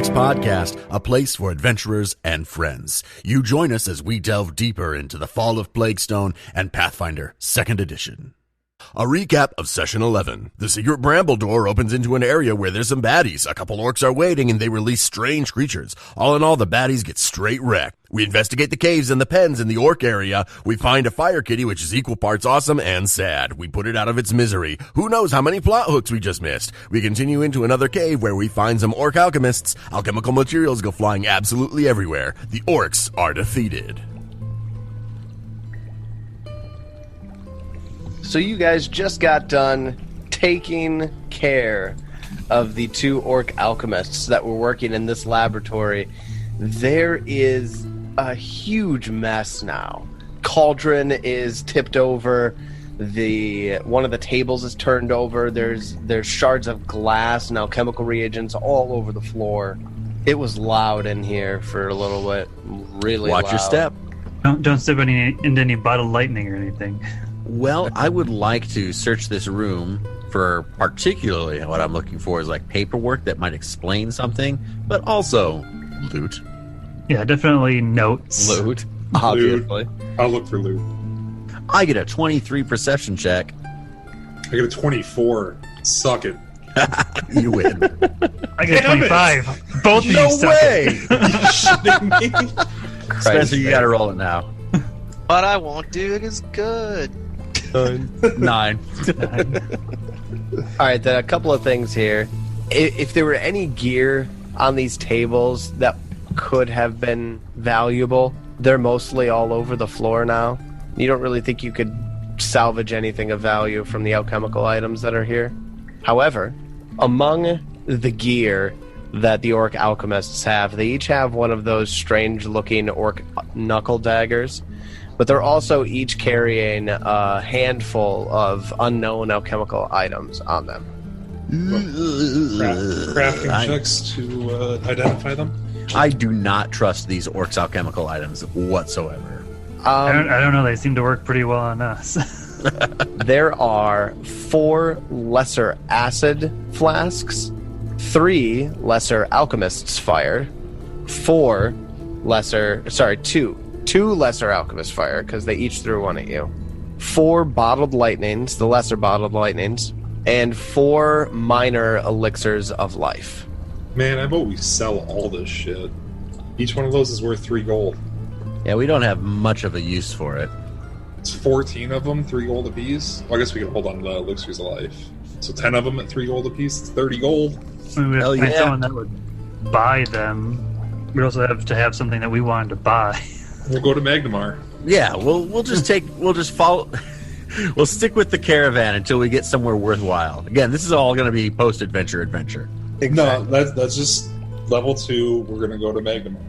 MNmaxed Podcast, a place for adventurers and friends. You join us as we delve deeper into the Fall of Plaguestone and Pathfinder Second Edition. A recap of Session 11. The secret bramble door opens into an area where there's some baddies. A couple orcs are waiting and they release strange creatures. All in all, the baddies get straight wrecked. We investigate the caves and the pens in the orc area. We find a fire kitty which is equal parts awesome and sad. We put it out of its misery. Who knows how many plot hooks we just missed. We continue into another cave where we find some orc alchemists. Alchemical materials go flying absolutely everywhere. The orcs are defeated. So you guys just got done taking care of the two orc alchemists that were working in this laboratory. There is a huge mess now. Cauldron is tipped over. One of the tables is turned over. There's shards of glass and alchemical reagents all over the floor. It was loud in here for a little bit. Really loud. Watch your step. Don't step into any bottle lightning or anything. Well, I would like to search this room for particularly what I'm looking for is like paperwork that might explain something, but also loot. Yeah, definitely notes. Loot, obviously. I'll look for loot. I get a 23 perception check. I get a 24. Suck it. You win. I get 25. Both of you No suck way! it. Shitting me? Spencer, you gotta roll it now. But I won't do it as good. 9. All right, then a couple of things here. If there were any gear on these tables that could have been valuable, they're mostly all over the floor now. You don't really think you could salvage anything of value from the alchemical items that are here. However, among the gear that the orc alchemists have, they each have one of those strange-looking orc knuckle daggers. But they're also each carrying a handful of unknown alchemical items on them. Crafting checks to identify them? I do not trust these orcs' alchemical items whatsoever. I don't know. They seem to work pretty well on us. There are 4 lesser acid flasks, 3 lesser alchemist's fire, 2 lesser alchemist fire, because they each threw one at you, 4 bottled lightnings, the lesser bottled lightnings, and 4 minor elixirs of life. Man, I vote we sell all this shit. Each one of those is worth 3 gold. Yeah, we don't have much of a use for it. It's 14 of them, 3 gold apiece. Well, I guess we can hold on to the elixirs of life. So 10 of them at 3 gold apiece, it's 30 gold. I mean, we have Hell to find yeah. someone that would buy them. We also have to have something that we wanted to buy. We'll go to Magnamar. Yeah, we'll just follow. We'll stick with the caravan until we get somewhere worthwhile. Again, this is all going to be post-adventure. No, that's just level 2. We're gonna go to Magnamar.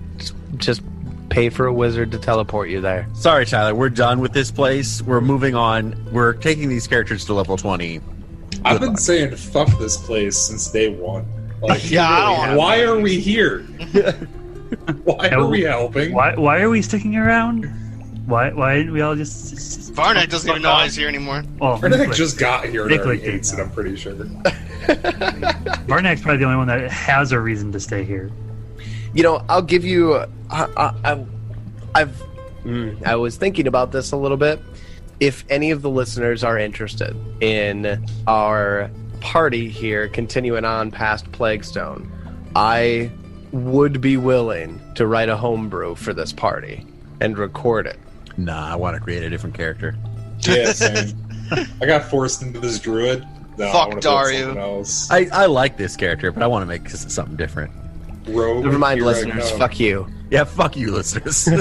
Just pay for a wizard to teleport you there. Sorry, Tyler. We're done with this place. We're moving on. We're taking these characters to level 20. I've been saying fuck this place since day 1. Like, Yeah, I don't why are we here? Why are we helping? Why are we sticking around? Why didn't we all just Varnak doesn't even know he's here anymore. Well, Varnak just got here and Nick already did hates it, now. I'm pretty sure. Varnak's probably the only one that has a reason to stay here. You know, I'll give you. I was thinking about this a little bit. If any of the listeners are interested in our party here continuing on past Plaguestone, I would be willing to write a homebrew for this party and record it. Nah, I want to create a different character. Yeah, same. I got forced into this druid. No, I Fuck wanna build Dario. something else. I like this character, but I want to make something different. Rogue, Never mind, here I listeners. come. Fuck you. Yeah, fuck you, listeners. We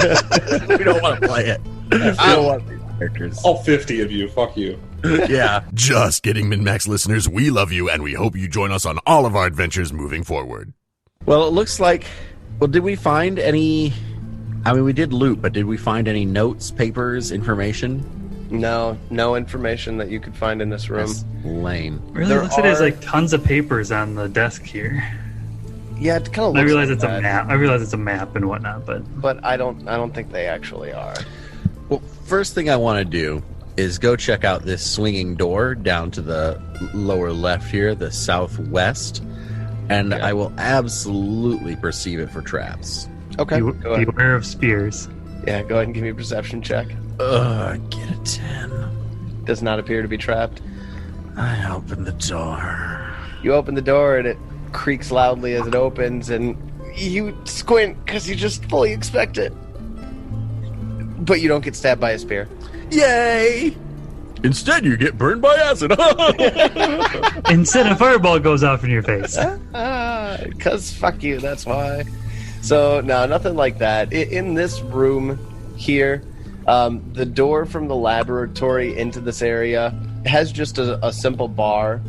don't want to play it. We don't want these characters. All 50 of you, fuck you. Yeah. Just kidding, MNmaxed listeners. We love you, and we hope you join us on all of our adventures moving forward. Well, it looks like... Well, did we find any... I mean, we did loot, but did we find any notes, papers, information? No information that you could find in this room. That's lame. Really There looks like there's are- like tons of papers on the desk here. Yeah, it kind of. I looks realize like it's a that, map. I realize it's a map and whatnot, but but I don't think they actually are. Well, first thing I want to do is go check out this swinging door down to the lower left here, the southwest. and Yeah. I will absolutely perceive it for traps. Okay. Go ahead. Beware of spears. Yeah, go ahead and give me a perception check. Get a 10. Does not appear to be trapped. I open the door. You open the door and it creaks loudly as it opens, and you squint because you just fully expect it. But you don't get stabbed by a spear. Yay! Instead, you get burned by acid. Instead, a fireball goes off in your face. Because fuck you, that's why. So, no, nothing like that. In this room here, the door from the laboratory into this area has just a simple bar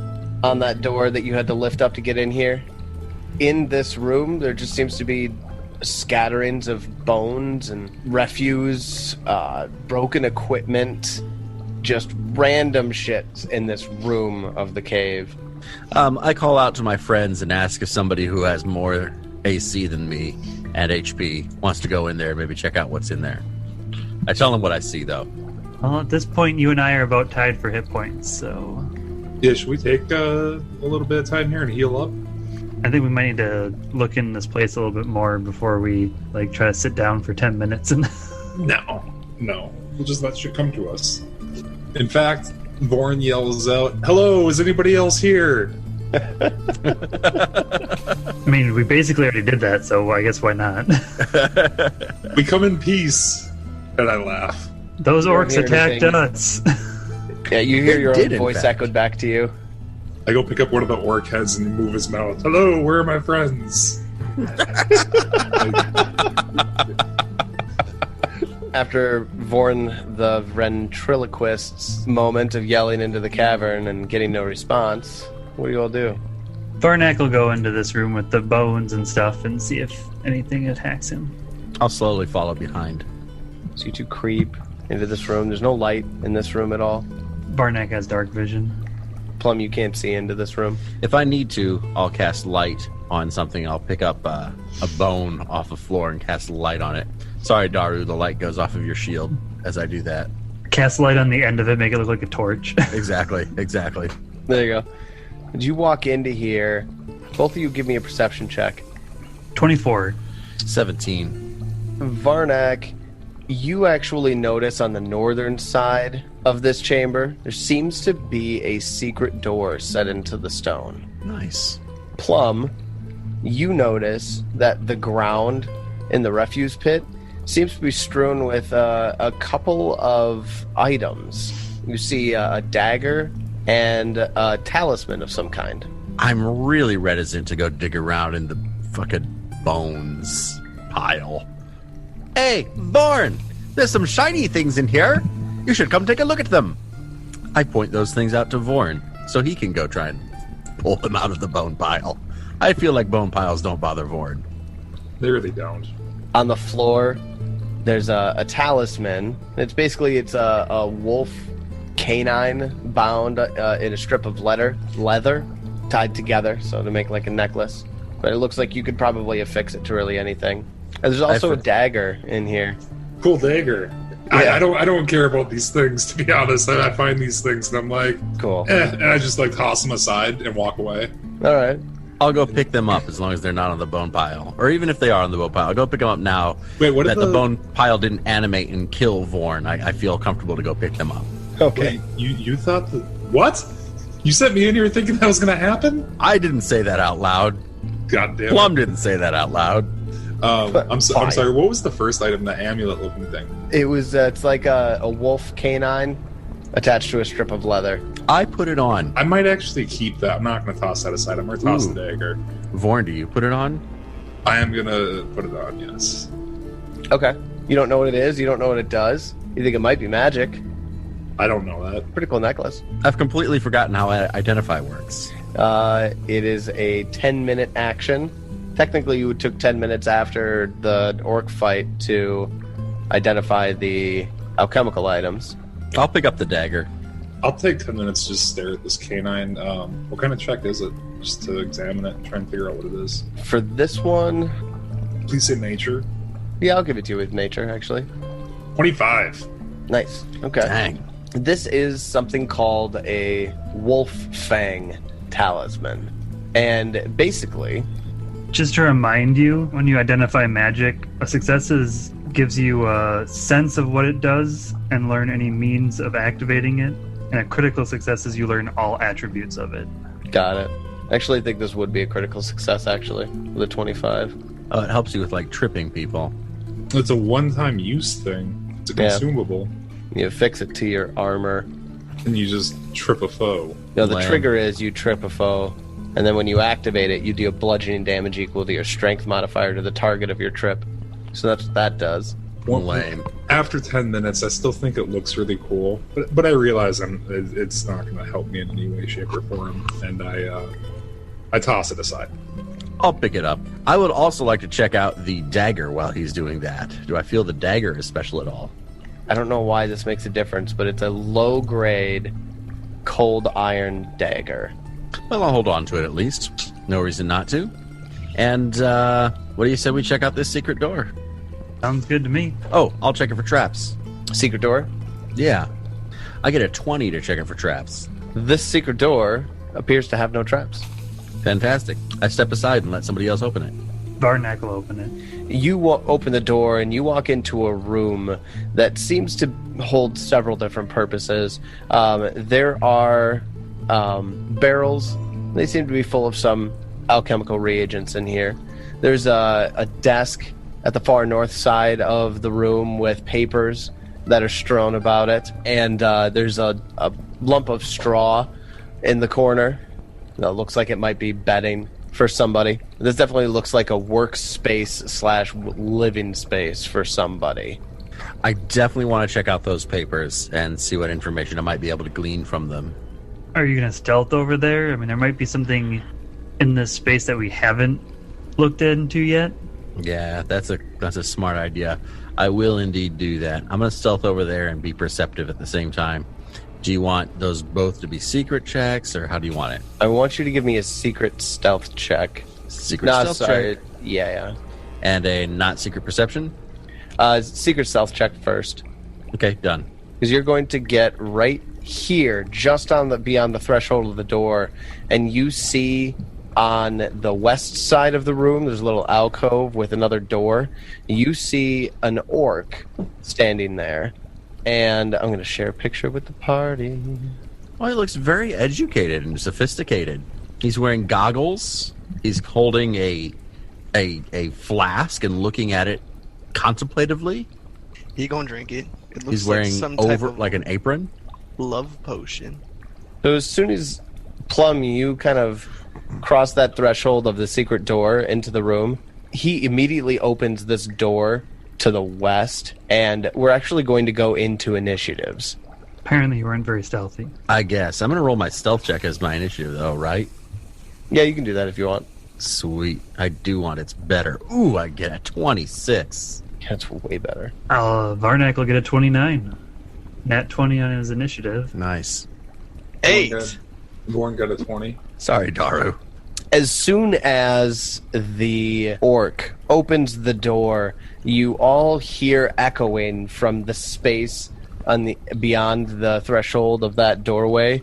on that door that you had to lift up to get in here. In this room, there just seems to be scatterings of bones and refuse, broken equipment, just random shit in this room of the cave. I call out to my friends and ask if somebody who has more AC than me and HP wants to go in there and maybe check out what's in there. I tell them what I see, though. Well, at this point, you and I are about tied for hit points, so Yeah, should we take a little bit of time here and heal up? I think we might need to look in this place a little bit more before we try to sit down for 10 minutes and No. We'll just let shit come to us. In fact, Vorn yells out, "Hello, is anybody else here?" I mean, we basically already did that, so I guess why not? We come in peace. And I laugh. Those You don't orcs hear attacked anything. us. Yeah, you hear your did, own in voice fact. echoed back to you. I go pick up one of the orc heads and move his mouth. "Hello, where are my friends?" After Vorn the ventriloquist's moment of yelling into the cavern and getting no response, what do you all do? Varnak will go into this room with the bones and stuff and see if anything attacks him. I'll slowly follow behind. So you two creep into this room. There's no light in this room at all. Varnak has dark vision. Plum, you can't see into this room. If I need to, I'll cast light on something. I'll pick up a bone off the floor and cast light on it. Sorry, Daru, the light goes off of your shield as I do that. Cast light on the end of it, make it look like a torch. Exactly. There you go. As you walk into here, both of you give me a perception check. 24. 17. Varnak, you actually notice on the northern side of this chamber, there seems to be a secret door set into the stone. Nice. Plum, you notice that the ground in the refuse pit seems to be strewn with a couple of items. You see a dagger and a talisman of some kind. I'm really reticent to go dig around in the fucking bones pile. Hey, Born! There's some shiny things in here. You should come take a look at them. I point those things out to Vorn so he can go try and pull them out of the bone pile. I feel like bone piles don't bother Vorn. They really don't. On the floor, there's a talisman. It's a wolf canine bound in a strip of leather tied together, so to make like a necklace. But it looks like you could probably affix it to really anything. And there's also a dagger in here. Cool dagger. Yeah. I don't care about these things, to be honest. I find these things and I'm like, Cool. and I just toss them aside and walk away. All right. I'll go pick them up as long as they're not on the bone pile. Or even if they are on the bone pile, I'll go pick them up now. Wait, what that if the bone pile didn't animate and kill Vorn. I feel comfortable to go pick them up. Okay. Wait, you thought that... What? You sent me in here thinking that was going to happen? I didn't say that out loud. God damn it. Plum didn't say that out loud. I'm Fine. sorry, what was the first item, the amulet-looking thing? It was it's like a wolf canine attached to a strip of leather. I put it on. I might actually keep that. I'm not going to toss that aside. I'm going to toss Ooh. the dagger. Vorn, do you put it on? I am going to put it on, yes. Okay. You don't know what it is. You don't know what it does. You think it might be magic. I don't know that. Pretty cool necklace. I've completely forgotten how Identify works. It is a 10-minute action. Technically, you took 10 minutes after the orc fight to identify the alchemical items. I'll pick up the dagger. I'll take 10 minutes to just stare at this canine. What kind of check is it? Just to examine it and try and figure out what it is. For this one, Please say nature. yeah, I'll give it to you with nature, actually. 25. Nice. Okay. Dang. This is something called a wolf fang talisman. And basically, Just to remind you, when you identify magic, a success gives you a sense of what it does and learn any means of activating it. And a critical success is you learn all attributes of it. got it. Actually, I think this would be a critical success, actually, with a 25. Oh, it helps you with like tripping people. It's a one-time use thing. It's a Yeah. consumable. You fix it to your armor. And you just trip a foe. No, the Lame. trigger is you trip a foe, and then when you activate it, you deal bludgeoning damage equal to your strength modifier to the target of your trip. So that's what that does. Lame. After 10 minutes, I still think it looks really cool, but I realize it's not going to help me in any way, shape, or form, and I toss it aside. I'll pick it up. I would also like to check out the dagger while he's doing that. Do I feel the dagger is special at all? I don't know why this makes a difference, but it's a low-grade cold iron dagger. Well, I'll hold on to it at least. No reason not to. And what do you say we check out this secret door? Sounds good to me. Oh, I'll check it for traps. Secret door? Yeah. I get a 20 to check it for traps. This secret door appears to have no traps. Fantastic. I step aside and let somebody else open it. Varnak will open it. You open the door and you walk into a room that seems to hold several different purposes. There are barrels. They seem to be full of some alchemical reagents in here. There's a desk at the far north side of the room with papers that are strewn about it. And there's a lump of straw in the corner that looks like it might be bedding for somebody. This definitely looks like a workspace / living space for somebody. I definitely want to check out those papers and see what information I might be able to glean from them. Are you going to stealth over there? I mean, there might be something in this space that we haven't looked into yet. Yeah, that's a smart idea. I will indeed do that. I'm going to stealth over there and be perceptive at the same time. Do you want those both to be secret checks, or how do you want it? I want you to give me a secret stealth check. Secret stealth check Yeah. and a not secret perception? Secret stealth check first. Okay, done. Because you're going to get right here, just beyond the threshold of the door, and you see on the west side of the room, there's a little alcove with another door. You see an orc standing there. And I'm going to share a picture with the party. Well, he looks very educated and sophisticated. He's wearing goggles. He's holding a flask and looking at it contemplatively. He gonna drink it. It looks He's wearing like some type over of like an apron. love potion. So as soon as, Plum, you kind of cross that threshold of the secret door into the room, he immediately opens this door to the west, and we're actually going to go into initiatives. Apparently, you weren't very stealthy. I guess. I'm going to roll my stealth check as my initiative, though, right? Yeah, you can do that if you want. Sweet. I do want it's better. Ooh, I get a 26. That's way better. Varnak will get a 29. Nat 20 on his initiative. Nice. 8. Gorn got a 20. Sorry, Daru. As soon as the orc opens the door, you all hear echoing from the space beyond the threshold of that doorway,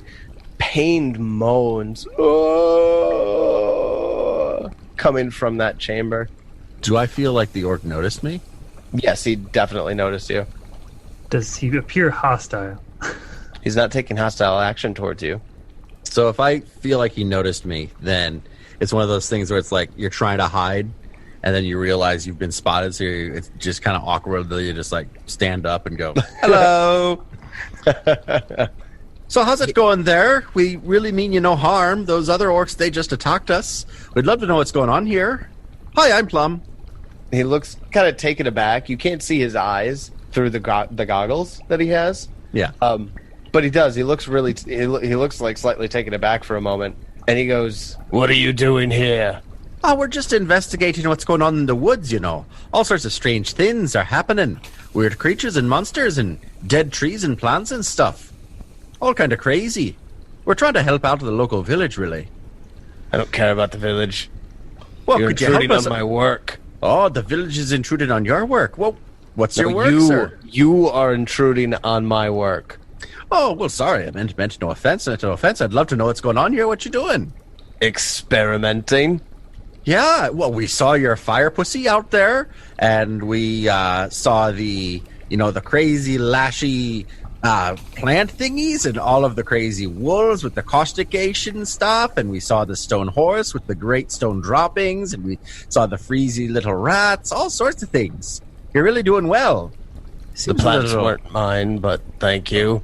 pained moans coming from that chamber. Do I feel like the orc noticed me? Yes, he definitely noticed you. Does he appear hostile? He's not taking hostile action towards you. So if I feel like he noticed me, then it's one of those things where it's like you're trying to hide, and then you realize you've been spotted, so it's just kind of awkward that you just like stand up and go, hello. So how's it going there? We really mean you no harm. Those other orcs, they just attacked us. We'd love to know what's going on here. Hi, I'm Plum. He looks kind of taken aback. You can't see his eyes through the goggles that he has. Yeah. But he does. He looks really. He looks like slightly taken aback for a moment, and he goes, "What are you doing here?" Oh, we're just investigating what's going on in the woods, you know. All sorts of strange things are happening. Weird creatures and monsters and dead trees and plants and stuff. All kind of crazy. We're trying to help out the local village, really. I don't care about the village. Well, You're could you help intruding us? on my work. Oh, the village is intruding on your work. Well, what's your work, you, sir? You are intruding on my work. Oh, well, sorry. I meant no offense. No offense. I'd love to know what's going on here. What you doing? Experimenting? Yeah, well, we saw your fire pussy out there, and we saw the crazy lashy plant thingies and all of the crazy wolves with the caustication stuff, and we saw the stone horse with the great stone droppings, and we saw the freezy little rats, all sorts of things. You're really doing well. The plants weren't mine, but thank you.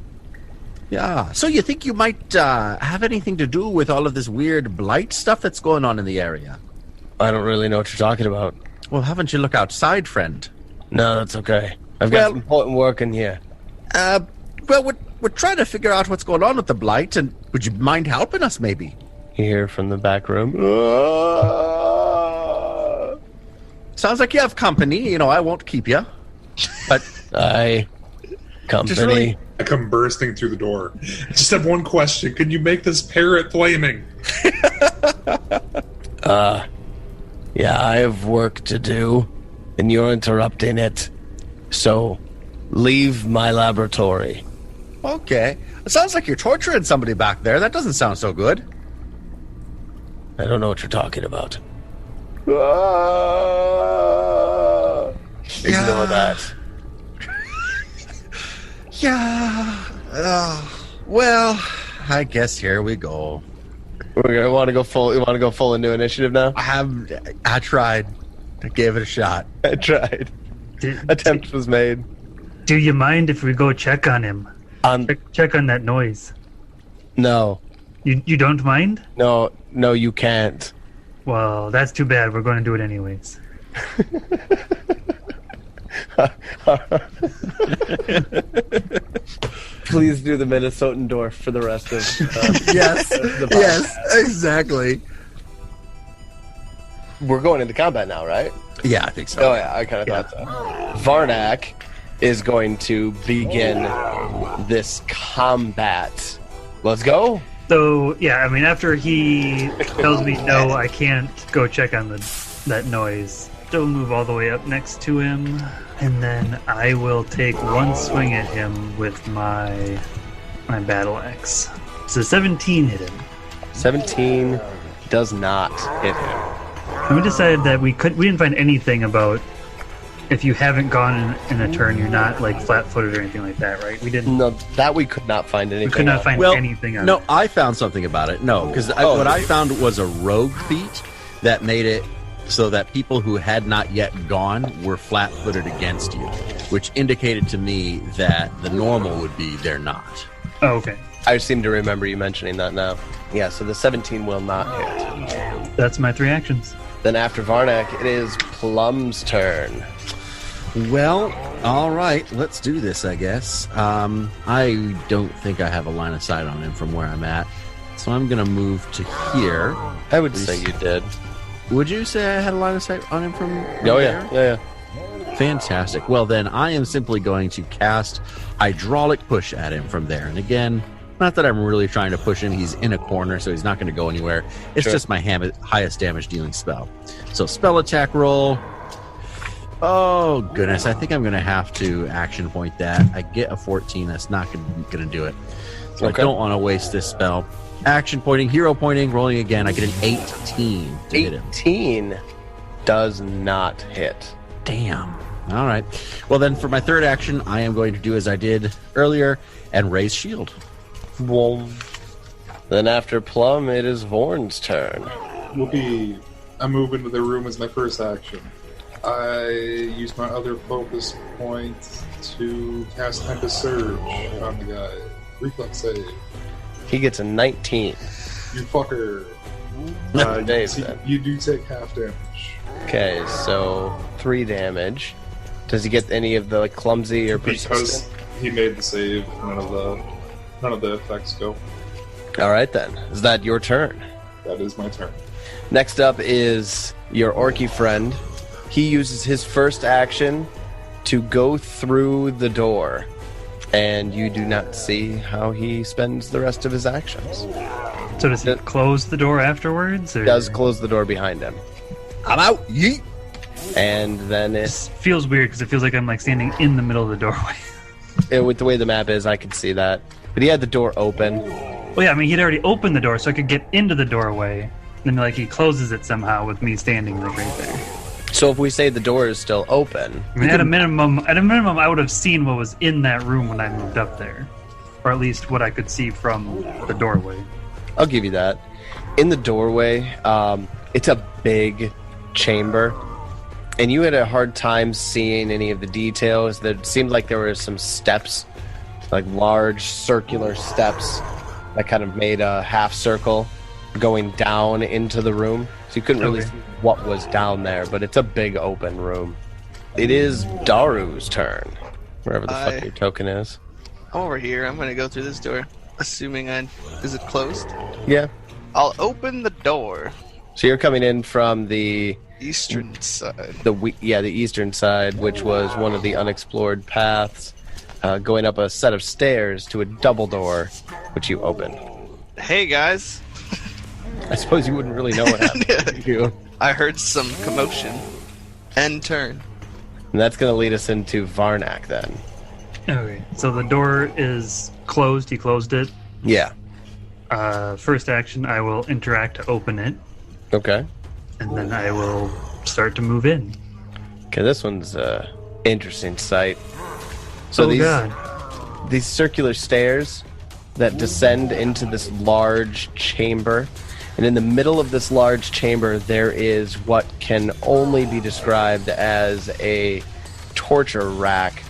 Yeah. So you think you might have anything to do with all of this weird blight stuff that's going on in the area? I don't really know what you're talking about. Well, haven't you look outside, friend? No, that's okay. I've got some important work in here. Well, we're trying to figure out what's going on with the blight, and would you mind helping us, maybe? Here from the back room. Sounds like you have company. I won't keep you. But company. I come bursting through the door. I just have one question. Can you make this parrot flaming? Yeah, I have work to do, and you're interrupting it. So, leave my laboratory. Okay. It sounds like you're torturing somebody back there. That doesn't sound so good. I don't know what you're talking about. Ignore that. Yeah. Well, I guess here we go. We're gonna want to go full. You want to go full into initiative now? I tried. I gave it a shot. I tried. Attempt was made. Do you mind if we go check on him? Check on that noise. No. You don't mind? No, you can't. Well, that's too bad. We're going to do it anyways. Please do the Minnesotan dwarf for the rest of Yes, the yes, exactly. We're going into combat now, right? Yeah, I think so. Oh, yeah, I kind of thought so. Varnak is going to begin this combat. Let's go. So, yeah, I mean, after he tells me no, I can't go check on that noise, still move all the way up next to him, and then I will take one swing at him with my battle axe. So 17 hit him. 17 does not hit him. And we decided that we didn't find anything about if you haven't gone in a turn, you're not like flat-footed or anything like that, right? We didn't. No, that we could not find anything. We could not find anything on no, it. I found something about it. No, because what I found was a rogue feat that made it so that people who had not yet gone were flat-footed against you, which indicated to me that the normal would be they're not. Oh, okay. I seem to remember you mentioning that now. Yeah, so the 17 will not hit. That's my 3 actions. Then after Varnak, it is Plum's turn. Well, all right, let's do this, I guess. I don't think I have a line of sight on him from where I'm at, so I'm going to move to here. I would say you did. Would you say I had a line of sight on him from Oh, there? yeah. Fantastic. Well, then I am simply going to cast Hydraulic Push at him from there. And again, not that I'm really trying to push him. He's in a corner, so he's not going to go anywhere. It's just my highest damage dealing spell. So spell attack roll. Oh, goodness. I think I'm going to have to action point that. I get a 14. That's not going to do it. So I don't want to waste this spell. Action pointing, hero pointing, rolling again. I get an 18 to hit him. 18 does not hit. Damn. All right. Well, then for my third action, I am going to do as I did earlier and raise shield. Whoa. Then after Plum, it is Vorn's turn. Whoopee. I move into the room as my first action. I use my other focus point to cast Tempest Surge on the guy. Reflex save. He gets a 19. You fucker. Dave, So then. you do take half damage. Okay, so 3 damage. Does he get any of the clumsy or Because persistent? he made the save, none of the effects go. All right, then. Is that your turn? That is my turn. Next up is your orky friend. He uses his first action to go through the door, and you do not see how he spends the rest of his actions. So does he close the door afterwards? Or? He does close the door behind him. I'm out. Yeet. And then This feels weird because it feels like I'm like standing in the middle of the doorway. with the way the map is, I can see that. But he had the door open. Well, yeah, I mean, he'd already opened the door, so I could get into the doorway. then like he closes it somehow with me standing like right there. So if we say the door is still open, I mean, at a minimum, I would have seen what was in that room when I moved up there, or at least what I could see from the doorway. I'll give you that. In the doorway, it's a big chamber, and you had a hard time seeing any of the details. It seemed like there were some steps, like large circular steps that kind of made a half circle going down into the room. So you couldn't really see what was down there, but it's a big open room. It is Daru's turn, wherever the fuck your token is. I'm over here. I'm gonna go through this door, assuming is it closed? Yeah. I'll open the door. So you're coming in from the Eastern side. the eastern side, which was one of the unexplored paths, going up a set of stairs to a double door, which you open. Hey guys. I suppose you wouldn't really know what happened to you. I heard some commotion. End turn. And that's going to lead us into Varnak then. Okay, so the door is closed. He closed it. Yeah. First action, I will interact to open it, Okay. and then I will start to move in. Okay, this one's interesting sight. So these circular stairs that descend into this large chamber, and in the middle of this large chamber there is what can only be described as a torture rack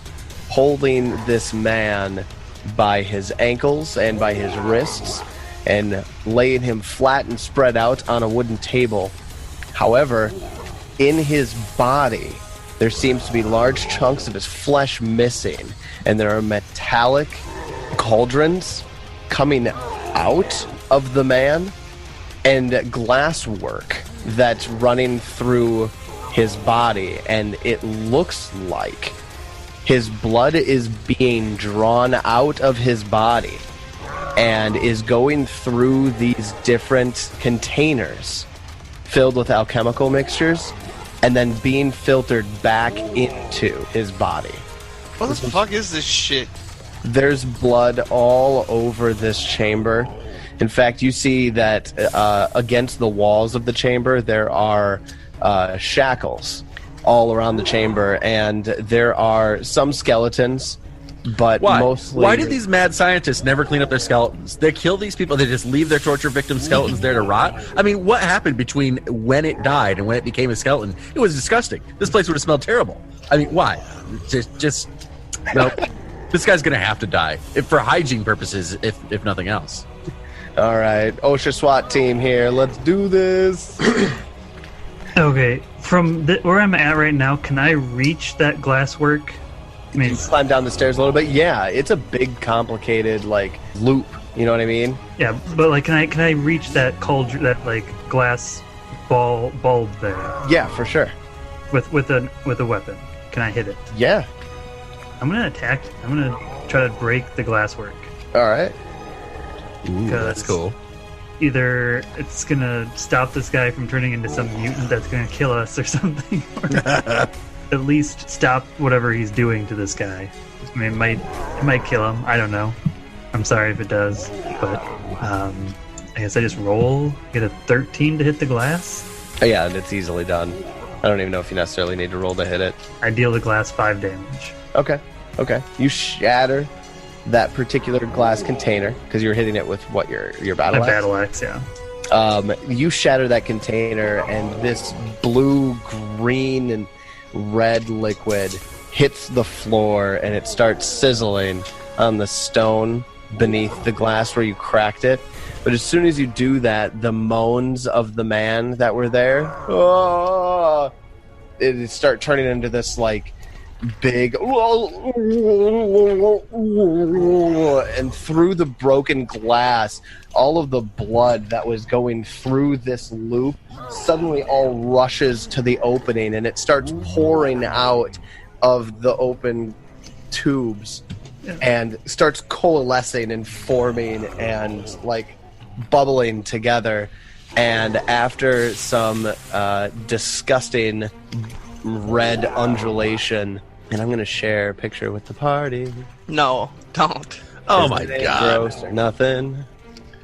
holding this man by his ankles and by his wrists and laying him flat and spread out on a wooden table. However, in his body there seems to be large chunks of his flesh missing, and there are metallic cauldrons coming out of the man and glass work that's running through his body, and it looks like his blood is being drawn out of his body and is going through these different containers filled with alchemical mixtures and then being filtered back into his body. What the fuck is this shit? There's blood all over this chamber. In fact, you see that against the walls of the chamber, there are shackles all around the chamber, and there are some skeletons, but mostly... Why did these mad scientists never clean up their skeletons? They kill these people, they just leave their torture victim skeletons there to rot? I mean, what happened between when it died and when it became a skeleton? It was disgusting. This place would have smelled terrible. I mean, why? Just nope. This guy's gonna have to die, for hygiene purposes, if nothing else. All right, OSHA SWAT team here. Let's do this. Okay, from where I'm at right now, can I reach that glasswork? I mean, You climb down the stairs a little bit. Yeah, it's a big, complicated like loop. You know what I mean? yeah, but like, can I reach that cauldron, that like glass bulb there Yeah, for sure. with a weapon? Can I hit it? Yeah. I'm gonna attack. I'm gonna try to break the glasswork. All right. Ooh, that's cool. Either it's gonna stop this guy from turning into some mutant that's gonna kill us or something, or at least stop whatever he's doing to this guy. I mean, it might kill him. I don't know. I'm sorry if it does, but I guess I just roll, get a 13 to hit the glass. Oh, yeah, and it's easily done. I don't even know if you necessarily need to roll to hit it. I deal the glass 5 damage. Okay. You shatter that particular glass container because you're hitting it with what, your battle My axe? battle axe, yeah. You shatter that container, and this blue, green, and red liquid hits the floor, and it starts sizzling on the stone beneath the glass where you cracked it. But as soon as you do that, the moans of the man that were there, it start turning into this like big, and through the broken glass, all of the blood that was going through this loop suddenly all rushes to the opening, and it starts pouring out of the open tubes and starts coalescing and forming and like bubbling together. And after some disgusting red undulation, and I'm gonna share a picture with the party. No, don't. Oh my It ain't god. gross or nothing.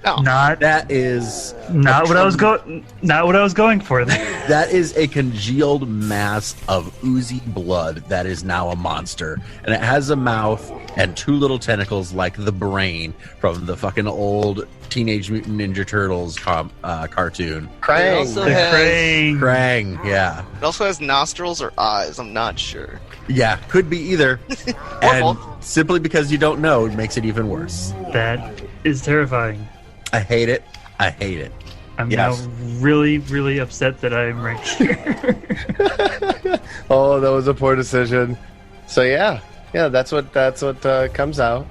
No. Not That is not what I was going for there. that is a congealed mass of oozy blood that is now a monster, and it has a mouth and two little tentacles like the brain from the fucking old Teenage Mutant Ninja Turtles cartoon. It Krang. also, The has, Krang. Krang, yeah. it also has nostrils or eyes. I'm not sure. Yeah, could be either. Or And both. simply because you don't know, it makes it even worse. That is terrifying. I hate it. I hate it. I'm Yes. now really, really upset that I'm right here. Oh, that was a poor decision. So yeah, that's what comes out.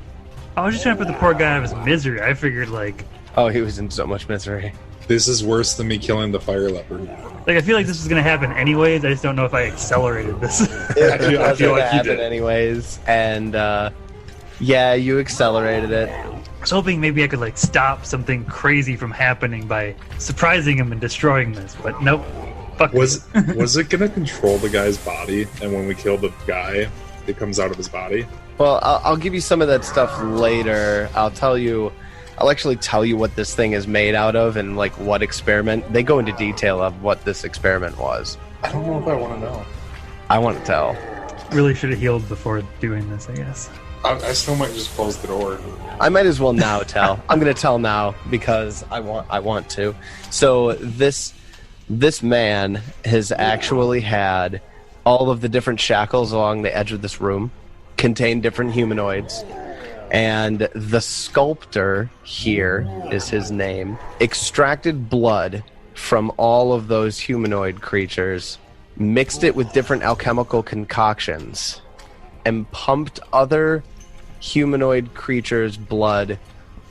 I was just trying to put the poor guy out of his misery. I figured, like, Oh, he was in so much misery. This is worse than me killing the fire leopard. I feel like this was going to happen anyways. I just don't know if I accelerated this. I feel That's like you what happened did. anyways. And yeah, you accelerated it. I was hoping maybe I could, like, stop something crazy from happening by surprising him and destroying this, but nope. Fuck Was me. was it gonna control the guy's body? And when we kill the guy, it comes out of his body. Well, I'll give you some of that stuff later. I'll actually tell you what this thing is made out of and like what experiment. They go into detail of what this experiment was. I don't know if I want to know. I want to tell. Really should have healed before doing this, I guess. I still might just close the door. I might as well now tell. I'm going to tell now because I want to. So this man has actually had all of the different shackles along the edge of this room contain different humanoids. And the sculptor here is his name. Extracted blood from all of those humanoid creatures, mixed it with different alchemical concoctions, and pumped other humanoid creatures' blood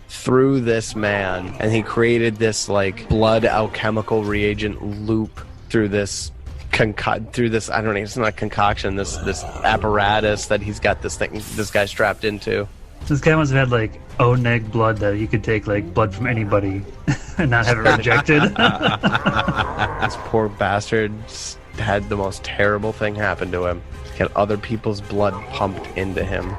through this man. And he created this like blood alchemical reagent loop through this I don't know, it's not concoction, this apparatus that he's got this guy strapped into. This guy must have had, like, O-neg blood that you could take, like, blood from anybody and not have it rejected. This poor bastard had the most terrible thing happen to him. He had other people's blood pumped into him.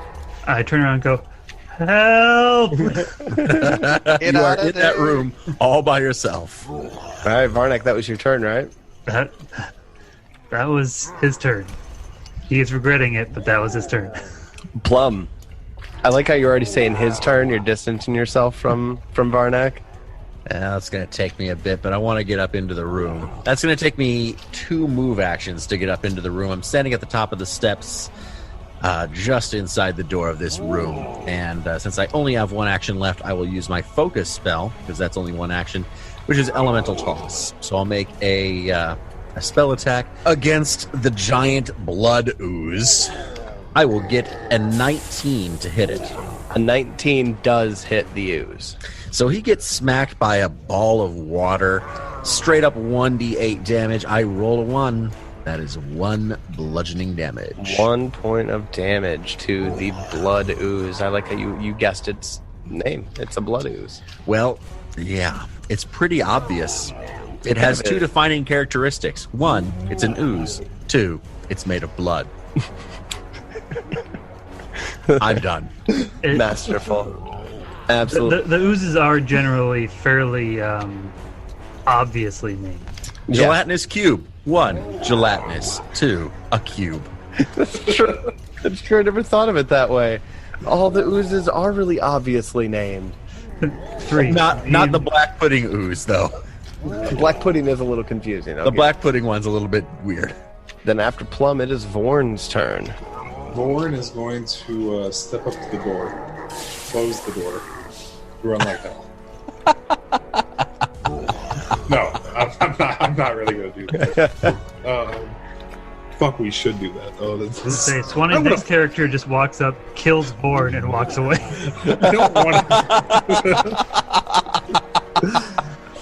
I turn around and go, help! Get You out are of in that there. room all by yourself. All right, Varnak, that was your turn, right? That was his turn. He is regretting it, but that was his turn. Plum. I like how you're already saying his turn. You're distancing yourself from Varnak. That's going to take me a bit, but I want to get up into the room. That's going to take me 2 move actions to get up into the room. I'm standing at the top of the steps, just inside the door of this room. And since I only have 1 action left, I will use my focus spell, because that's only 1 action, which is Elemental Toss. So I'll make a spell attack against the giant blood ooze. I will get a 19 to hit it. A 19 does hit the ooze. So he gets smacked by a ball of water. Straight up 1d8 damage. I roll a 1. That is 1 bludgeoning damage. 1 point of damage to the blood ooze. I like how you guessed its name. It's a blood ooze. Well, yeah. It's pretty obvious. It has 2 defining characteristics. 1, it's an ooze. 2, it's made of blood. I'm done. Masterful. Absolutely. The oozes are generally fairly obviously named. Gelatinous cube. 1, gelatinous. 2, a cube. That's true. That's true. I never thought of it that way. All the oozes are really obviously named. 3. Not the black pudding ooze, though. The black pudding is a little confusing. The Okay. black pudding one's a little bit weird. Then after Plum, it is Vorn's turn. Vorn is going to step up to the door, close the door, run like hell. No, I'm not really going to do that. Fuck, we should do that. Oh, that's. Say, Swanee's next character just walks up, kills Born, and walks away. I don't want to.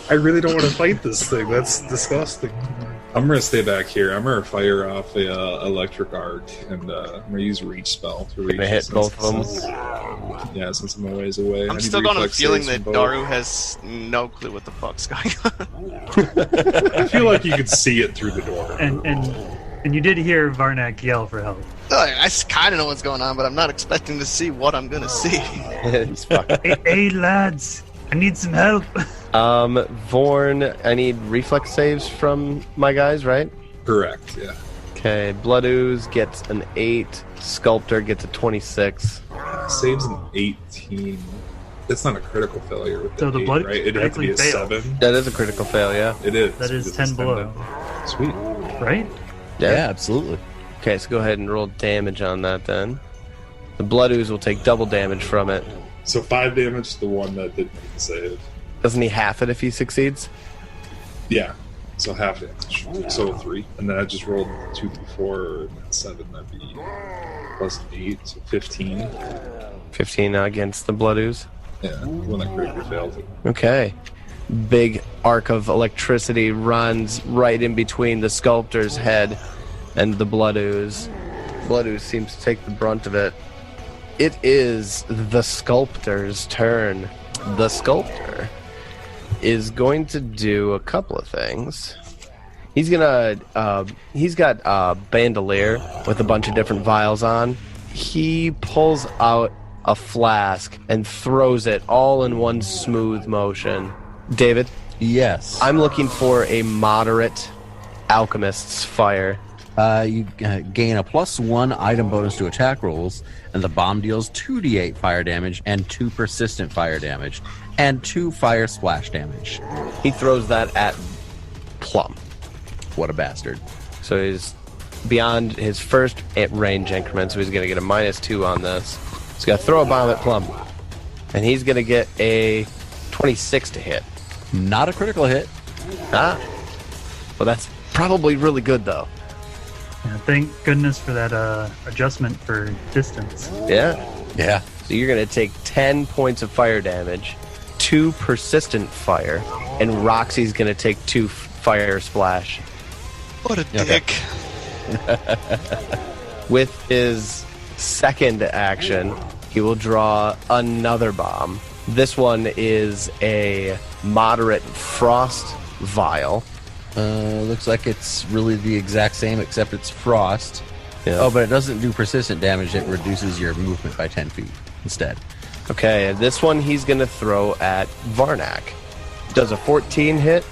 I really don't want to fight this thing. That's disgusting. I'm gonna stay back here. I'm gonna fire off a electric arc, and I'm gonna use reach spell to reach. Gonna hit both of them. Yeah, since I'm a ways away. I I'm need still going on the reflex feeling saves that from both. Daru has no clue what the fuck's going on. I feel like you could see it through the door. And you did hear Varnak yell for help. I kind of know what's going on, but I'm not expecting to see what I'm going to see. He's fucking. Hey, lads, I need some help. Vorn, I need reflex saves from my guys, right? Correct, yeah. Okay, Blood Ooze gets an 8. Sculptor gets a 26. Saves an 18. That's not a critical failure with the, So the 8, blood right? It'd have to be a critically 7. That is a critical fail, yeah. It is. That is because 10 it's below. Sweet. Right? Yeah, absolutely. Okay, so go ahead and roll damage on that then. The Blood Ooze will take double damage from it. So 5 damage to the one that didn't save. Doesn't he half it if he succeeds? Yeah. So half damage. So 3. And then I just rolled 2d4 and 7. That'd be plus 8, so 15. 15 against the Blood Ooze. Yeah, when that critically fails it. Okay. Big arc of electricity runs right in between the sculptor's head and the Blood Ooze. Blood Ooze seems to take the brunt of it. It is the sculptor's turn. The sculptor is going to do a couple of things. He's got a bandolier with a bunch of different vials on. He pulls out a flask and throws it all in one smooth motion. David, Yes. I'm looking for a moderate alchemist's fire. You gain a +1 item bonus to attack rolls, and the bomb deals 2d8 fire damage and 2 persistent fire damage, and 2 fire splash damage. He throws that at Plum. What a bastard. So he's beyond his first range increment, so he's going to get a -2 on this. He's going to throw a bomb at Plum. And he's going to get a 26 to hit. Not a critical hit. Ah. Well, that's probably really good, though. Yeah, thank goodness for that adjustment for distance. Yeah. Yeah. So you're going to take 10 points of fire damage, 2 persistent fire, and Roxy's going to take 2 fire splash. What a dick. With his second action, he will draw another bomb. This one is a moderate frost vial. Looks like it's really the exact same, except it's frost. Yeah. Oh, but it doesn't do persistent damage. It reduces your movement by 10 feet instead. Okay, and this one he's going to throw at Varnak. Does a 14 hit?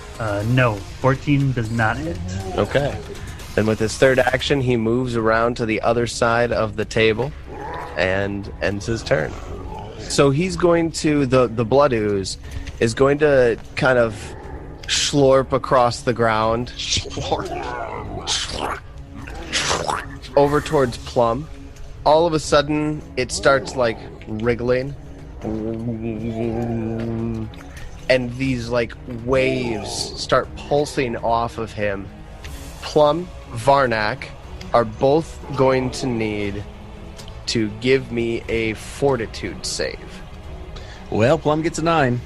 No, 14 does not hit. Okay. Then with his third action, he moves around to the other side of the table and ends his turn. So he's going to, the Blood Ooze is going to kind of slurp across the ground. Over towards Plum. All of a sudden, it starts like wriggling. And these like waves start pulsing off of him. Plum, Varnak are both going to need to give me a fortitude save. Well, Plum gets a 9.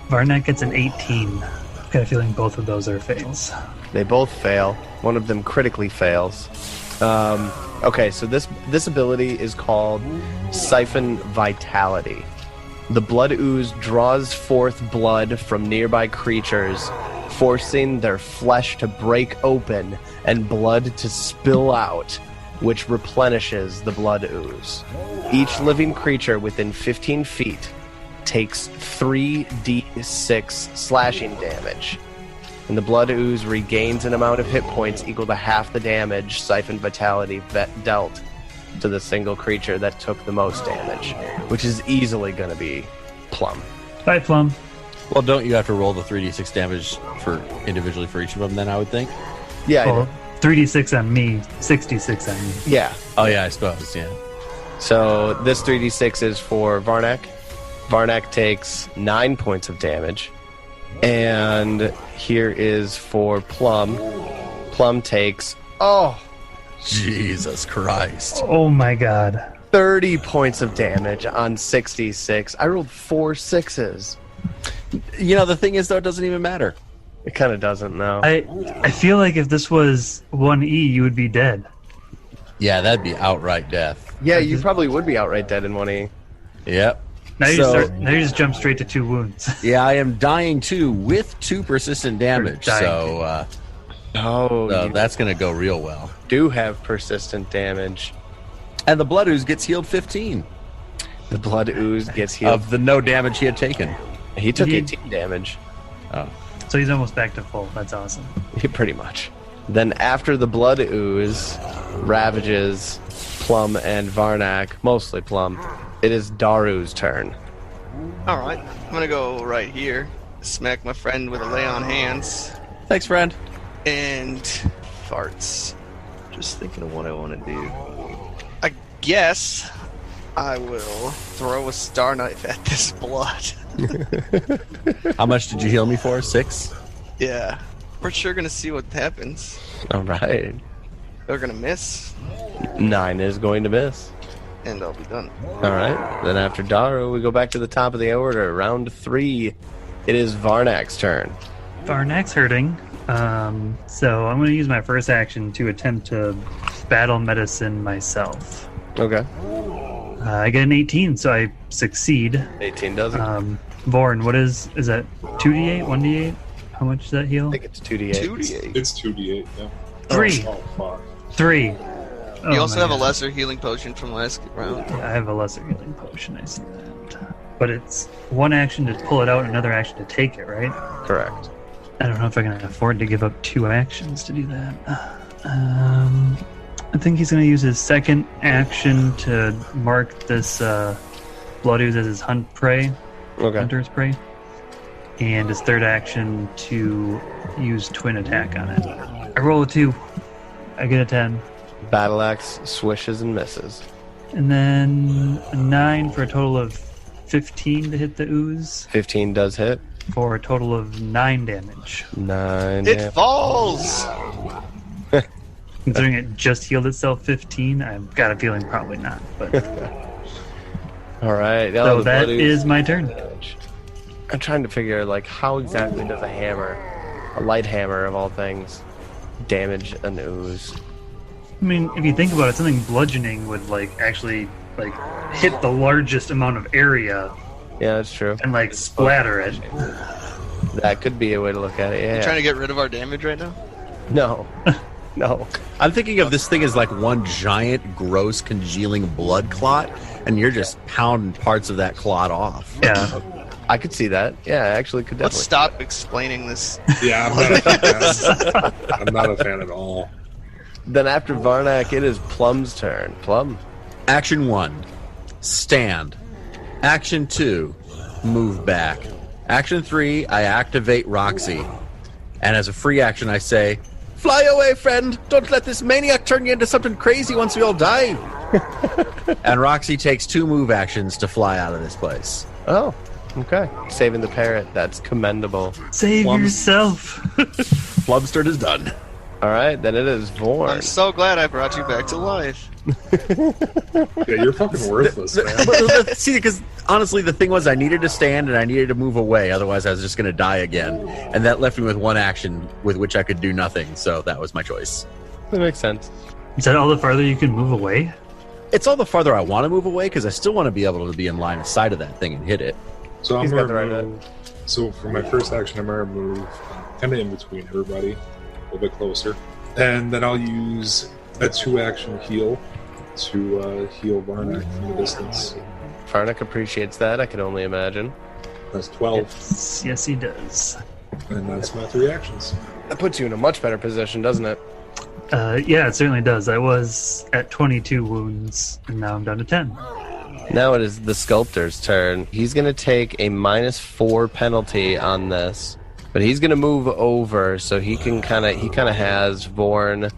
Varnak gets an 18. I've got a feeling both of those are fails. They both fail. One of them critically fails. Okay, so this ability is called Siphon Vitality. The Blood Ooze draws forth blood from nearby creatures, forcing their flesh to break open and blood to spill out, which replenishes the Blood Ooze. Each living creature within 15 feet takes 3d6 slashing damage, and the Blood Ooze regains an amount of hit points equal to half the damage Siphon Vitality dealt to the single creature that took the most damage, which is easily going to be Plum. Bye, Plum. Well, don't you have to roll the 3d6 damage for individually for each of them then, I would think? Yeah, I Well, know. 3d6 on me, 66 on me. Yeah. Oh, yeah, I suppose, yeah. So this 3d6 is for Varnak. Varnak takes 9 points of damage. And here is for Plum. Plum takes, Jesus Christ. Oh my god. 30 points of damage on 66. I rolled 4 6s. You know, the thing is, though, it doesn't even matter. It kind of doesn't, no. I feel like if this was 1E, you would be dead. Yeah, that'd be outright death. Yeah, you probably would be outright dead in 1E. Yep. Now you, So- now you just jump straight to 2 wounds. Yeah, I am dying too with 2 persistent damage, dying so Oh, you that's going to go real well. do have persistent damage. And the Blood Ooze gets healed 15 The Blood Ooze gets healed. of the no damage he had taken. He took He- 18 damage. So he's almost back to full. That's awesome. Pretty much. Then after the blood ooze ravages Plum and Varnak, mostly Plum, it is Daru's turn. Alright, I'm gonna go right here. Smack my friend with a lay on hands. Thanks, friend. And farts. Just thinking of what I want to do. I guess I will throw a star knife at this blood. How much did you heal me for? 6? Yeah. We're sure gonna see what happens. All right. They're gonna miss, 9 is going to miss. and I'll be done. All right. Then after Daru, we go back to the top of the order. Round 3. It is Varnak's turn. Varnak's hurting. So I'm going to use my first action to attempt to battle medicine myself. Okay. I get an 18, so I succeed. 18 doesn't. Vorn, what is that 2d8, 1d8? How much does that heal? I think it's 2d8. 2d8. It's 2d8, yeah. 3. Oh, fuck. 3. You also have a lesser healing potion from last round. Yeah, I have a lesser healing potion, I see that. But it's one action to pull it out, another action to take it, right? Correct. I don't know if I can afford to give up 2 actions to do that. I think he's going to use his second action to mark this blood ooze as his hunt prey, Okay. hunter's prey, and his third action to use twin attack on it. I roll a 2. I get a 10. Battle axe swishes and misses. And then a 9 for a total of 15 to hit the ooze 15 does hit. for a total of 9 damage. 9 It damage. falls! Considering it just healed itself 15, I've got a feeling probably not. But All right. now so the that blood ooze is my turn. damage. I'm trying to figure, like, how exactly does a hammer, a light hammer of all things, damage an ooze? I mean, if you think about it, something bludgeoning would actually hit the largest amount of area Yeah, that's true. and splatter it. That could be a way to look at it. Yeah. You trying to get rid of our damage right now? No. No. I'm thinking of this thing as like one giant, gross, congealing blood clot, and you're just pounding parts of that clot off. Yeah. I could see that. Yeah, I actually could Let's definitely. stop explaining this. Yeah, I'm not a fan. I'm not a fan at all. Then after Varnak, it is Plum's turn. Plum. Action 1, stand. Action 2, move back. Action 3, I activate Roxy. And as a free action, I say, fly away, friend! Don't let this maniac turn you into something crazy once we all die! And Roxy takes 2 move actions to fly out of this place. Oh, okay. Saving the parrot. That's commendable. Save Plums. yourself. Plum's turn is done. All right, then it is I'm Vorn. so glad I brought you back to life. Yeah, you're fucking worthless, man. See, because honestly, the thing was I needed to stand and I needed to move away, otherwise I was just going to die again. And that left me with 1 action with which I could do nothing, so that was my choice. That makes sense. Is that all the farther you can move away? It's all the farther I want to move away, because I still want to be able to be in line of sight of that thing and hit it. So I'm He's got gonna the right move. So for my first action, I'm gonna move kind of in between everybody, a little bit closer, and then I'll use a 2-action heal to heal Varnak from the distance. Varnak appreciates that, I can only imagine. That's 12, Yes, he does. and that's my 3 actions. That puts you in a much better position, doesn't it? Yeah, it certainly does. I was at 22 wounds, and now I'm down to 10. Now it is the sculptor's turn. He's going to take a -4 penalty on this, but he's going to move over so he can kind of has Vorn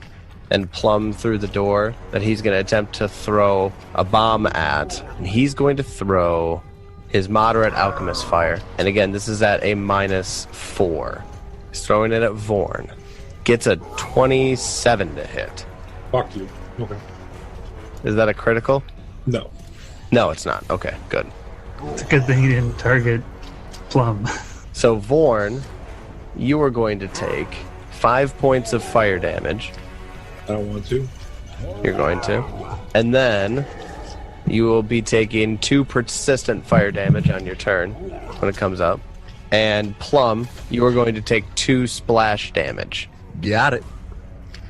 and Plum through the door that he's going to attempt to throw a bomb at. And he's going to throw his moderate alchemist fire. And again, this is at a -4. He's throwing it at Vorn. Gets a 27 to hit. Fuck you. Okay. Is that a critical? No. No, it's not. Okay, good. It's a good thing he didn't target Plum. So, Vorn, you are going to take 5 points of fire damage. I don't want to. You're going to. And then you will be taking 2 persistent fire damage on your turn when it comes up. And Plum, you are going to take 2 splash damage. Got it.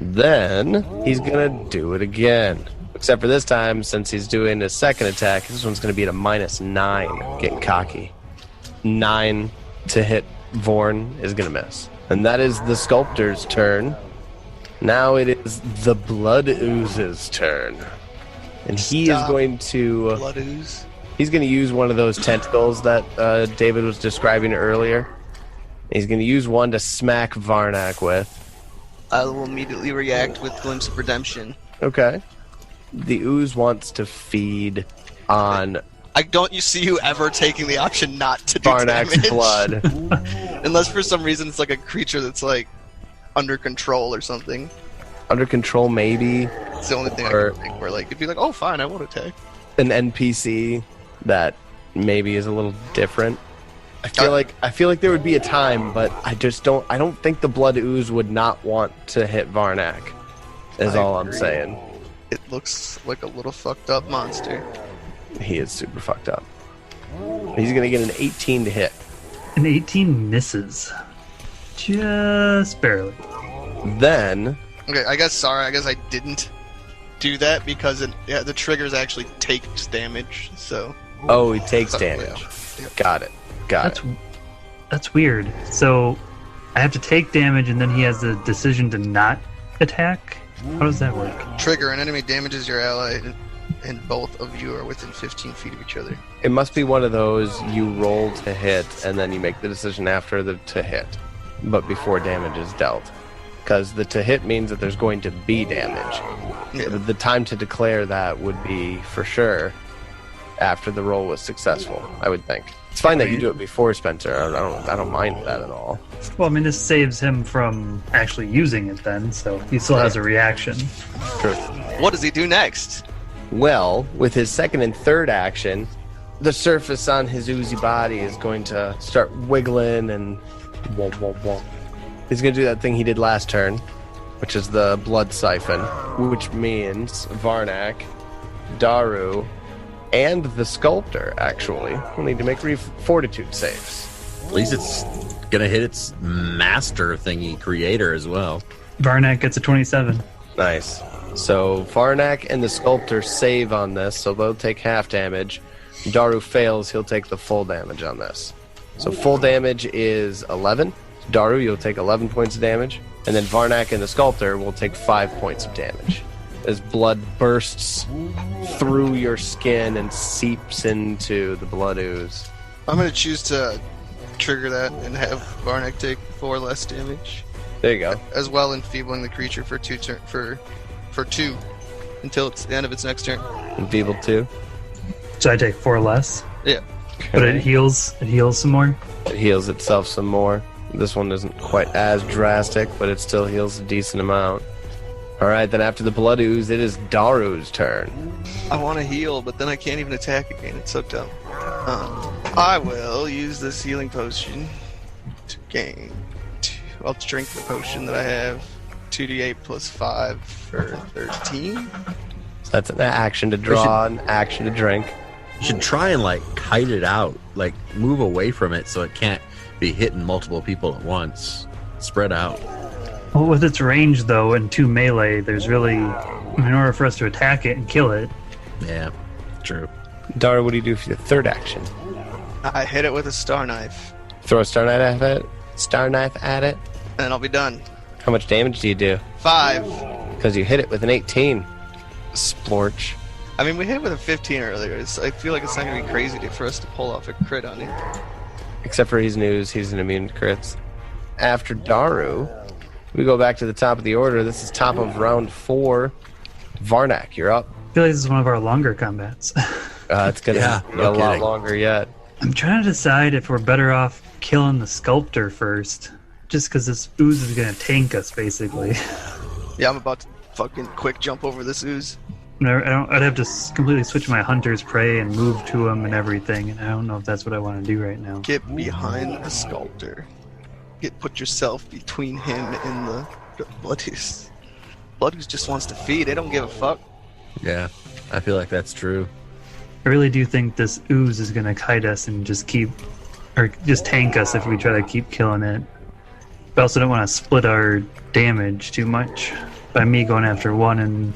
Then he's going to do it again. Except for this time, since he's doing his second attack, this one's going to be at a -9. Getting cocky. 9 to hit Vorn is going to miss. And that is the sculptor's turn. Now it is the Blood Ooze's turn. And he is going to... Blood ooze. He's going to use one of those tentacles that David was describing earlier. He's going to use one to smack Varnak with. I will immediately react with Glimpse of Redemption. Okay. The ooze wants to feed on I don't see you ever taking the option not to do Varnak's damage. blood. Unless for some reason it's like a creature that's like under control or something. Under control, maybe. It's the only thing I Or- can think where like it'd be like, oh fine, I won't attack. An NPC that maybe is a little different. I feel like there would be a time, but I don't think the blood ooze would not want to hit Varnak. Is I all I'm agree. saying. It looks like a little fucked up monster. He is super fucked up. He's gonna get an 18 to hit. An 18 misses. Just barely. Then Okay, I guess I didn't do that because the triggers actually takes damage, so he takes damage. Yeah. Got it. That's weird. So I have to take damage, and then he has the decision to not attack. How does that work? Trigger, an enemy damages your ally and both of you are within 15 feet of each other. It must be one of those you roll to hit, and then you make the decision after the to hit, but before damage is dealt. Because the to hit means that there's going to be damage. Yeah. The time to declare that would be, for sure, after the roll was successful, I would think. It's fine that you do it before, Spencer. I don't mind that at all. Well, I mean, this saves him from actually using it then, so he still has a reaction. True. What does he do next? Well, with his second and third action, the surface on his oozy body is going to start wiggling and womp, womp, womp. He's going to do that thing he did last turn, which is the blood siphon, which means Varnak, Daru, and the sculptor, actually, will need to make fortitude saves. At least it's gonna hit its master thingy creator as well. Varnak gets a 27. Nice. So Varnak and the sculptor save on this, so they'll take half damage. Daru fails, he'll take the full damage on this. So full damage is 11. Daru, you'll take 11 points of damage. And then Varnak and the sculptor will take 5 points of damage. As blood bursts through your skin and seeps into the blood ooze. I'm going to choose to trigger that and have Varnak take 4 less damage, There you go. as well enfeebling the creature for 2 until it's the end of its next turn. Enfeebled too. So I take 4 less, Yeah. but it heals some more. It heals itself some more. This one isn't quite as drastic, but it still heals a decent amount. Alright, then after the blood ooze, it is Daru's turn. I want to heal, but then I can't even attack again. It's so dumb. I will use this healing potion to gain. I'll drink the potion that I have. 2d8 plus 5 for 13. So that's an action to draw, an action to drink. You should try and like kite it out, like move away from it so it can't be hitting multiple people at once. Spread out. Well, with its range, though, and 2 melee, there's really... In order for us to attack it and kill it... Yeah, true. Daru, what do you do for your third action? I hit it with a star knife, Throw a star knife at it? Star knife at it? and I'll be done. How much damage do you do? 5. Because you hit it with an 18. Splorch. I mean, we hit it with a 15 earlier. I feel like it's not going to be crazy for us to pull off a crit on it. Except for he's news, he's an immune to crits. After Daru, we go back to the top of the order. This is top of round 4. Varnak, you're up. I feel like this is one of our longer combats. It's going to be a lot longer yet. I'm trying to decide if we're better off killing the sculptor first. Just because this ooze is going to tank us, basically. Yeah, I'm about to fucking quick jump over this ooze. I'd have to completely switch my hunter's prey and move to him and everything, and I don't know if that's what I want to do right now. Get behind the sculptor. Put yourself between him and the blood ooze. Blood ooze just wants to feed. They don't give a fuck. Yeah, I feel like that's true. I really do think this ooze is going to kite us and just tank us if we try to keep killing it. But I also don't want to split our damage too much by me going after one and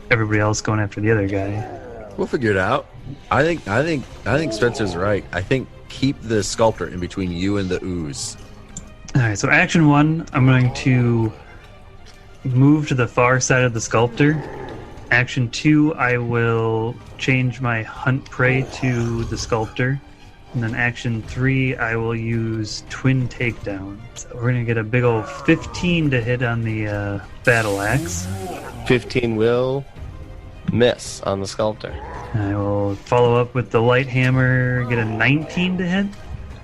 everybody else going after the other guy. We'll figure it out. I think Spencer's right. I think keep the sculptor in between you and the ooze. All right, so action 1, I'm going to move to the far side of the sculptor. Action 2, I will change my hunt prey to the sculptor. And then action 3, I will use twin takedown. So we're going to get a big old 15 to hit on the battle axe. 15 will miss on the sculptor. I will follow up with the light hammer, get a 19 to hit.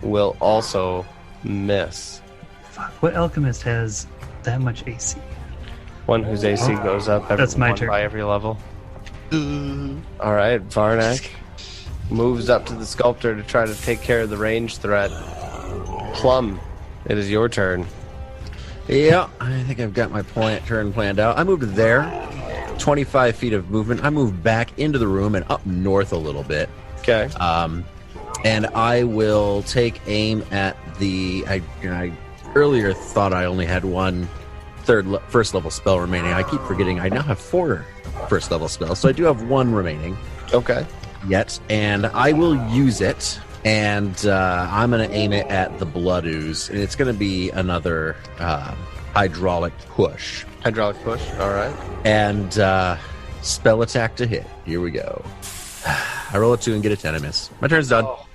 Will also miss. Fuck, what alchemist has that much AC? One whose AC goes up every, That's my one turn. by every level. All right, Varnak moves up to the sculptor to try to take care of the range threat. Plum, it is your turn. Yeah, I think I've got my turn planned out. I moved there, 25 feet of movement. I moved back into the room and up north a little bit. Okay. And I will take aim at the... I earlier thought I only had one first level spell remaining. I keep forgetting I now have 4 first level spells, so I do have 1 remaining. Okay. Yet, and I will use it, and I'm going to aim it at the blood ooze, and it's going to be another hydraulic push. Hydraulic push, all right. And spell attack to hit. Here we go. I roll a 2 and get a 10 and miss. My turn's done. Oh,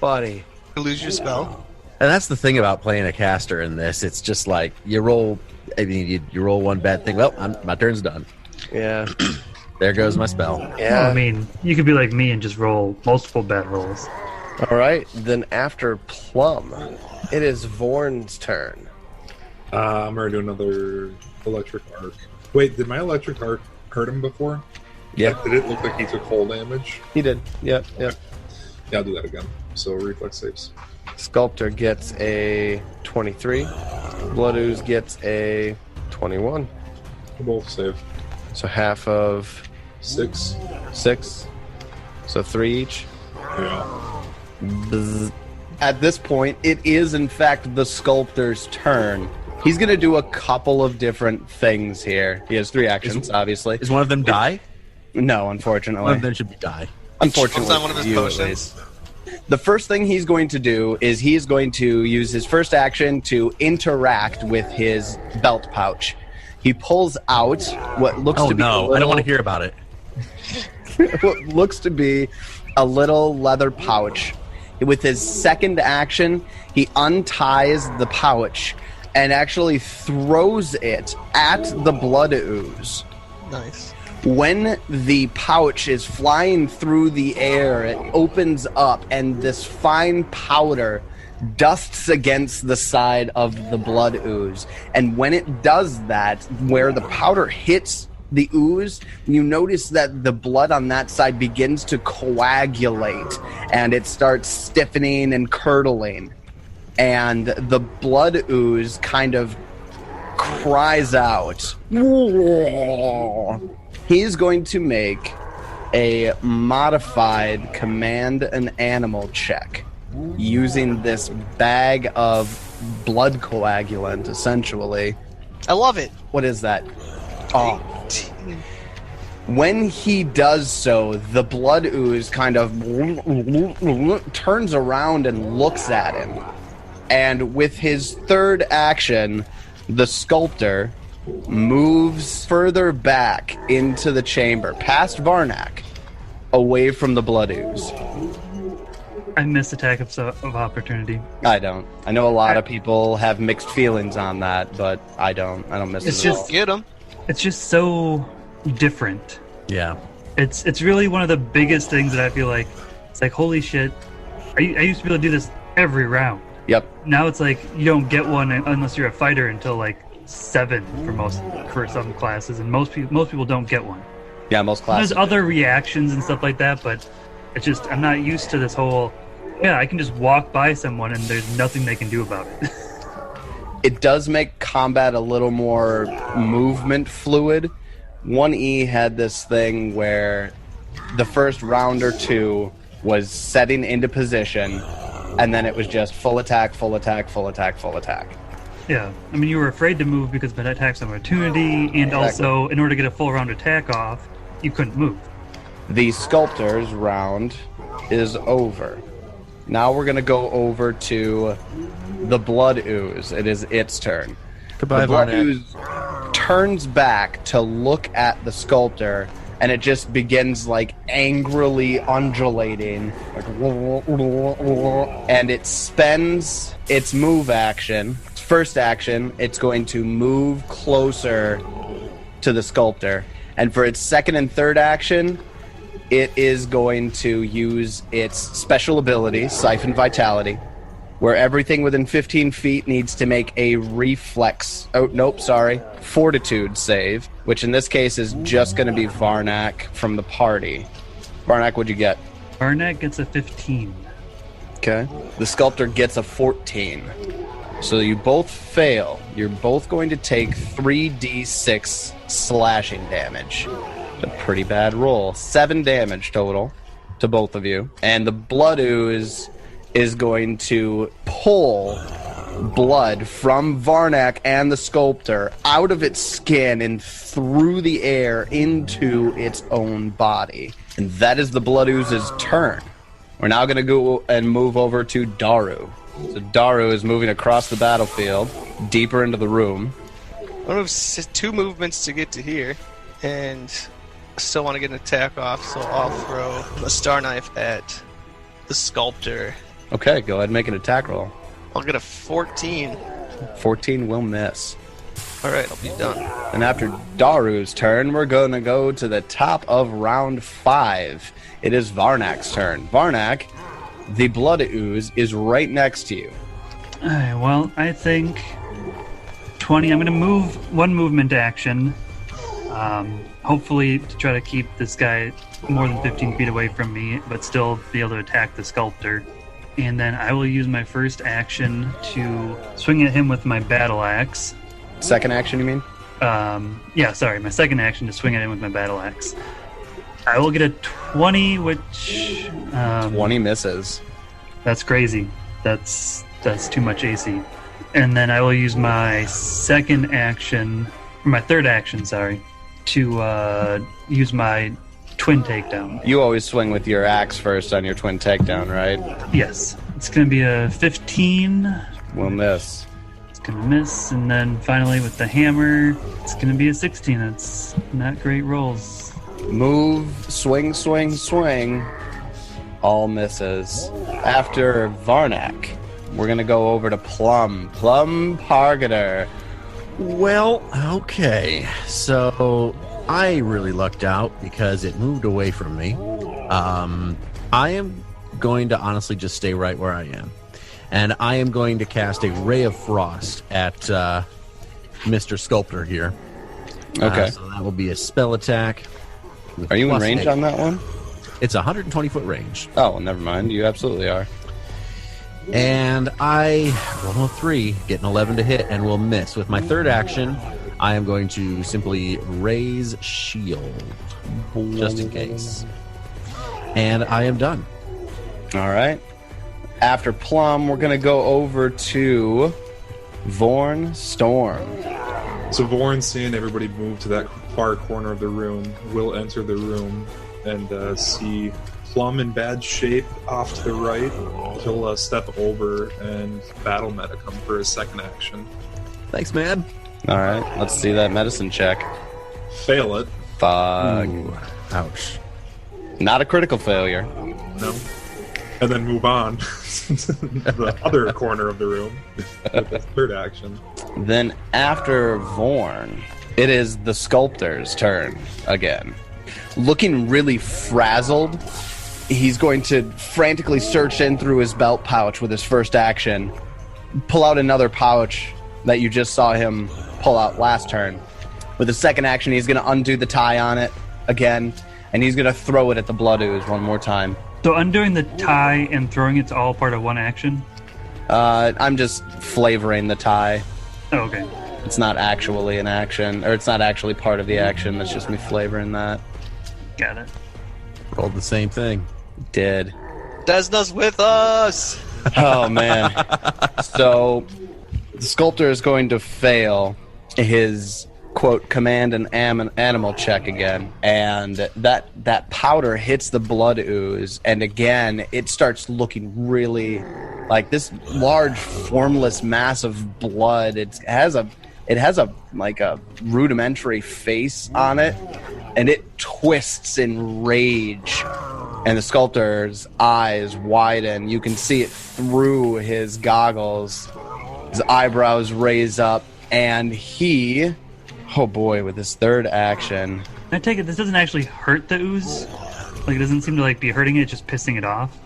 buddy. You lose your spell. And that's the thing about playing a caster in this. It's just like, you roll one bad thing. Well, my turn's done. Yeah. There goes my spell. Yeah. Well, I mean, you could be like me and just roll multiple bad rolls. All right, then after Plum, it is Vorn's turn. I'm going to do another electric arc. Wait, did my electric arc hurt him before? Yeah. Did it look like he took full damage? He did. Yep. Yeah, I'll do that again. So reflex saves. Sculptor gets a 23. Blood Ooze gets a 21. They both save. So half of 6. 6. So 3 each. Yeah. Bzz. At this point, it is in fact the sculptor's turn. He's going to do a couple of different things here. He has 3 actions, obviously. Is one of them die? No, unfortunately. One of them should be die. Unfortunately, It's not one of his you, at potions. least. The first thing he's going to do is he's going to use his first action to interact with his belt pouch. He pulls out what looks to be I don't want to hear about it. what looks to be a little leather pouch. With his second action, he unties the pouch and actually throws it at the blood ooze. Nice. When the pouch is flying through the air, it opens up and this fine powder dusts against the side of the blood ooze. And when it does that, where the powder hits the ooze, you notice that the blood on that side begins to coagulate and it starts stiffening and curdling. And the blood ooze kind of cries out. He's going to make a modified command an animal check using this bag of blood coagulant, essentially. I love it. What is that? Oh. When he does so, the blood ooze kind of turns around and looks at him. And with his third action, the sculptor moves further back into the chamber, past Varnak, away from the blood ooze. I missed attack of opportunity. I don't. I know a lot of people have mixed feelings on that, but I don't. I don't miss It's it at just- all. Get him. It's just so different. Yeah. It's really one of the biggest things that I feel like. It's like, holy shit! I used to be able to do this every round. Yep. Now it's like you don't get one unless you're a fighter until like 7 for some classes, and most people don't get one. Yeah, most classes. There's other reactions and stuff like that, but it's just I'm not used to this whole. Yeah, I can just walk by someone and there's nothing they can do about it. It does make combat a little more movement fluid. 1E had this thing where the first round or two was setting into position, and then it was just full attack, full attack, full attack, full attack. Yeah, I mean you were afraid to move because of an attacks opportunity, and also in order to get a full round attack off, you couldn't move. The sculptor's round is over. Now we're going to go over to the Blood Ooze. It is its turn. Goodbye, the Blood Varnak. Ooze turns back to look at the sculptor, and it just begins, like, angrily undulating. Like, and it spends its move action. Its first action, it's going to move closer to the sculptor. And for its second and third action, it is going to use its special ability, Siphon Vitality, where everything within 15 feet needs to make a fortitude save, which in this case is just going to be Varnak from the party. Varnak, what'd you get? Varnak gets a 15. Okay. The sculptor gets a 14. So you both fail. You're both going to take 3d6 slashing damage. A pretty bad roll. 7 damage total to both of you. And the Blood Ooze is going to pull blood from Varnak and the sculptor out of its skin and through the air into its own body. And that is the Blood Ooze's turn. We're now going to go and move over to Daru. So Daru is moving across the battlefield, deeper into the room. I'm going to have 2 movements to get to here, and I still want to get an attack off, so I'll throw a Star Knife at the sculptor. Okay, go ahead and make an attack roll. I'll get a 14. 14 will miss. Alright, I'll be done. And after Daru's turn, we're going to go to the top of round 5. It is Varnak's turn. Varnak, the Blood Ooze is right next to you. Alright, well, I think 20. I'm going to move 1 movement action. Hopefully to try to keep this guy more than 15 feet away from me, but still be able to attack the sculptor. And then I will use my first action to swing at him with my battle axe. Second action, you mean? My second action to swing at him with my battle axe. I will get a 20, which 20 misses. That's crazy. That's too much AC. And then I will use my third action, to use my twin takedown. You always swing with your axe first on your twin takedown, right? Yes. It's going to be a 15. Will miss. It's going to miss. And then finally with the hammer, it's going to be a 16. That's not great rolls. Move, swing, swing, swing. All misses. After Varnak, we're going to go over to Plum. Plum Pargater. Well, okay. So I really lucked out because it moved away from me. I am going to honestly just stay right where I am. And I am going to cast a Ray of Frost at Mr. Sculptor here. Okay. So that will be a spell attack. Are you in range on that one? It's 120-foot range. Oh, never mind. You absolutely are. And I roll a 3, get an 11 to hit, and will miss. With my third action, I am going to simply raise shield, just in case. And I am done. All right. After Plum, we're going to go over to Vorn Storm. So Vorn, seeing everybody move to that far corner of the room, will enter the room and see Plum in bad shape off to the right. He'll step over and battle meta come for his second action. Thanks, man. All right. Let's see that medicine check. Fail it. Fuck. Ooh, ouch. Not a critical failure. No. And then move on to the other corner of the room with his third action. Then after Vorn, it is the Sculptor's turn again. Looking really frazzled, he's going to frantically search in through his belt pouch with his first action, pull out another pouch that you just saw him pull out last turn. With his second action, he's going to undo the tie on it again, and he's going to throw it at the Blood Ooze one more time. So undoing the tie and throwing it's all part of one action? I'm just flavoring the tie. Oh, okay. It's not actually an action, or it's not actually part of the action. That's just me flavoring that. Got it. Rolled the same thing. Did. Desna's with us! Oh, man. So, the Sculptor is going to fail his quote, command an animal check again, and that powder hits the blood ooze, and again it starts looking really like this large formless mass of blood. It has a like a rudimentary face on it, and it twists in rage, and the sculptor's eyes widen. You can see it through his goggles. His eyebrows raise up, and he, oh boy, with his third action. I take it this doesn't actually hurt the ooze? Like, it doesn't seem to like be hurting it, just pissing it off?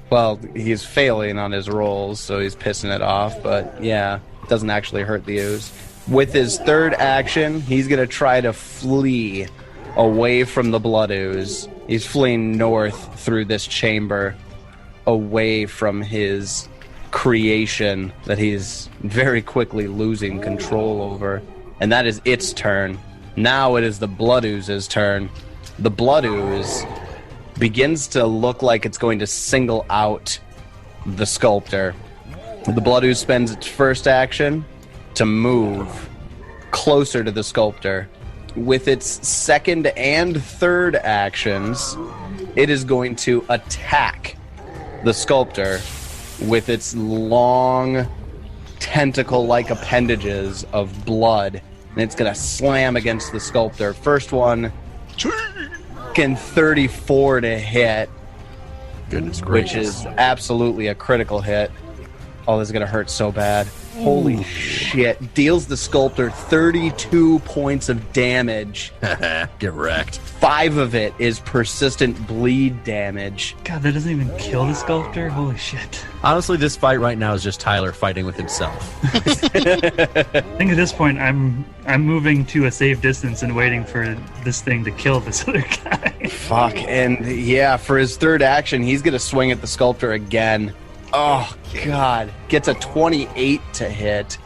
Well, he's failing on his rolls, so he's pissing it off, but yeah, it doesn't actually hurt the ooze. With his third action, he's going to try to flee away from the blood ooze. He's fleeing north through this chamber, away from his creation that he's very quickly losing control over. And that is its turn. Now it is the blood ooze's turn. The blood ooze begins to look like it's going to single out the sculptor. The blood ooze spends its first action to move closer to the sculptor. With its second and third actions, it is going to attack the sculptor with its long tentacle-like appendages of blood, and it's going to slam against the sculptor. First one can 34 to hit. Goodness gracious. Which is absolutely a critical hit. Oh, this is going to hurt so bad. Holy shit. Deals the sculptor 32 points of damage. Get wrecked. 5 of it is persistent bleed damage. God, that doesn't even kill the sculptor? Holy shit. Honestly, this fight right now is just Tyler fighting with himself. I think at this point I'm moving to a safe distance and waiting for this thing to kill this other guy. Fuck. And yeah, for his third action, he's going to swing at the sculptor again. Oh, God. Gets a 28 to hit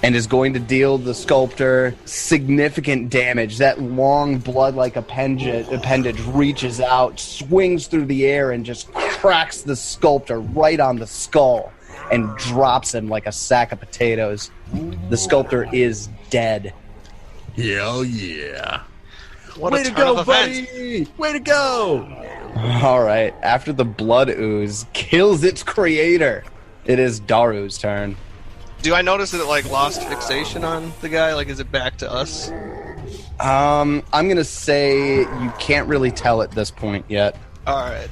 and is going to deal the sculptor significant damage. That long blood-like appendage reaches out, swings through the air, and just cracks the sculptor right on the skull and drops him like a sack of potatoes. The sculptor is dead. Hell yeah. What Way a to turn go, of events. buddy! Way to go! All right, after the blood ooze kills its creator, it is Daru's turn. Do I notice that it like lost fixation on the guy? Like, is it back to us? I'm gonna say you can't really tell at this point yet. All right.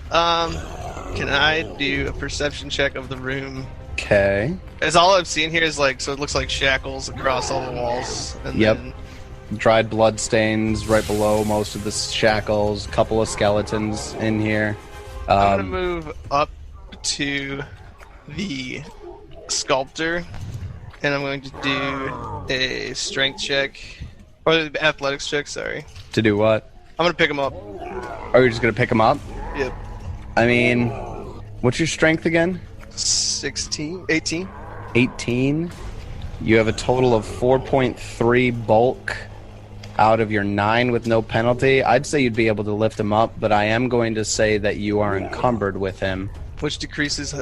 Can I do a perception check of the room? Okay. As all I've seen here is like, so it looks like shackles across all the walls. And Yep. Then, Dried blood stains right below most of the shackles. Couple of skeletons in here. I'm gonna move up to the sculptor, and I'm going to do a strength check, or the athletics check. Sorry. To do what? I'm gonna pick him up. Are you just gonna pick him up? Yep. I mean, what's your strength again? 18. 18. You have a total of 4.3 bulk out of your 9 with no penalty. I'd say you'd be able to lift him up, but I am going to say that you are encumbered with him. Which decreases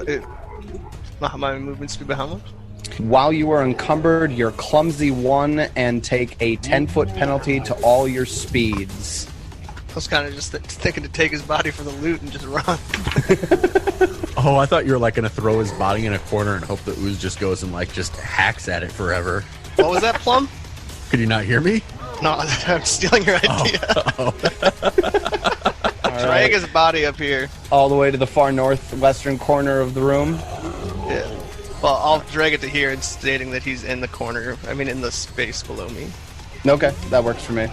my movement speed by how much? While you are encumbered, you're clumsy 1 and take a 10-foot penalty to all your speeds. I was kind of just thinking to take his body for the loot and just run. Oh, I thought you were like going to throw his body in a corner and hope the ooze just goes and like just hacks at it forever. What was that, Plum? Could you not hear me? No, I'm stealing your idea. Drag his body up here. All the way to the far northwestern corner of the room. Yeah. Well, I'll drag it to here and stating that he's in the corner. I mean, in the space below me. Okay, that works for me.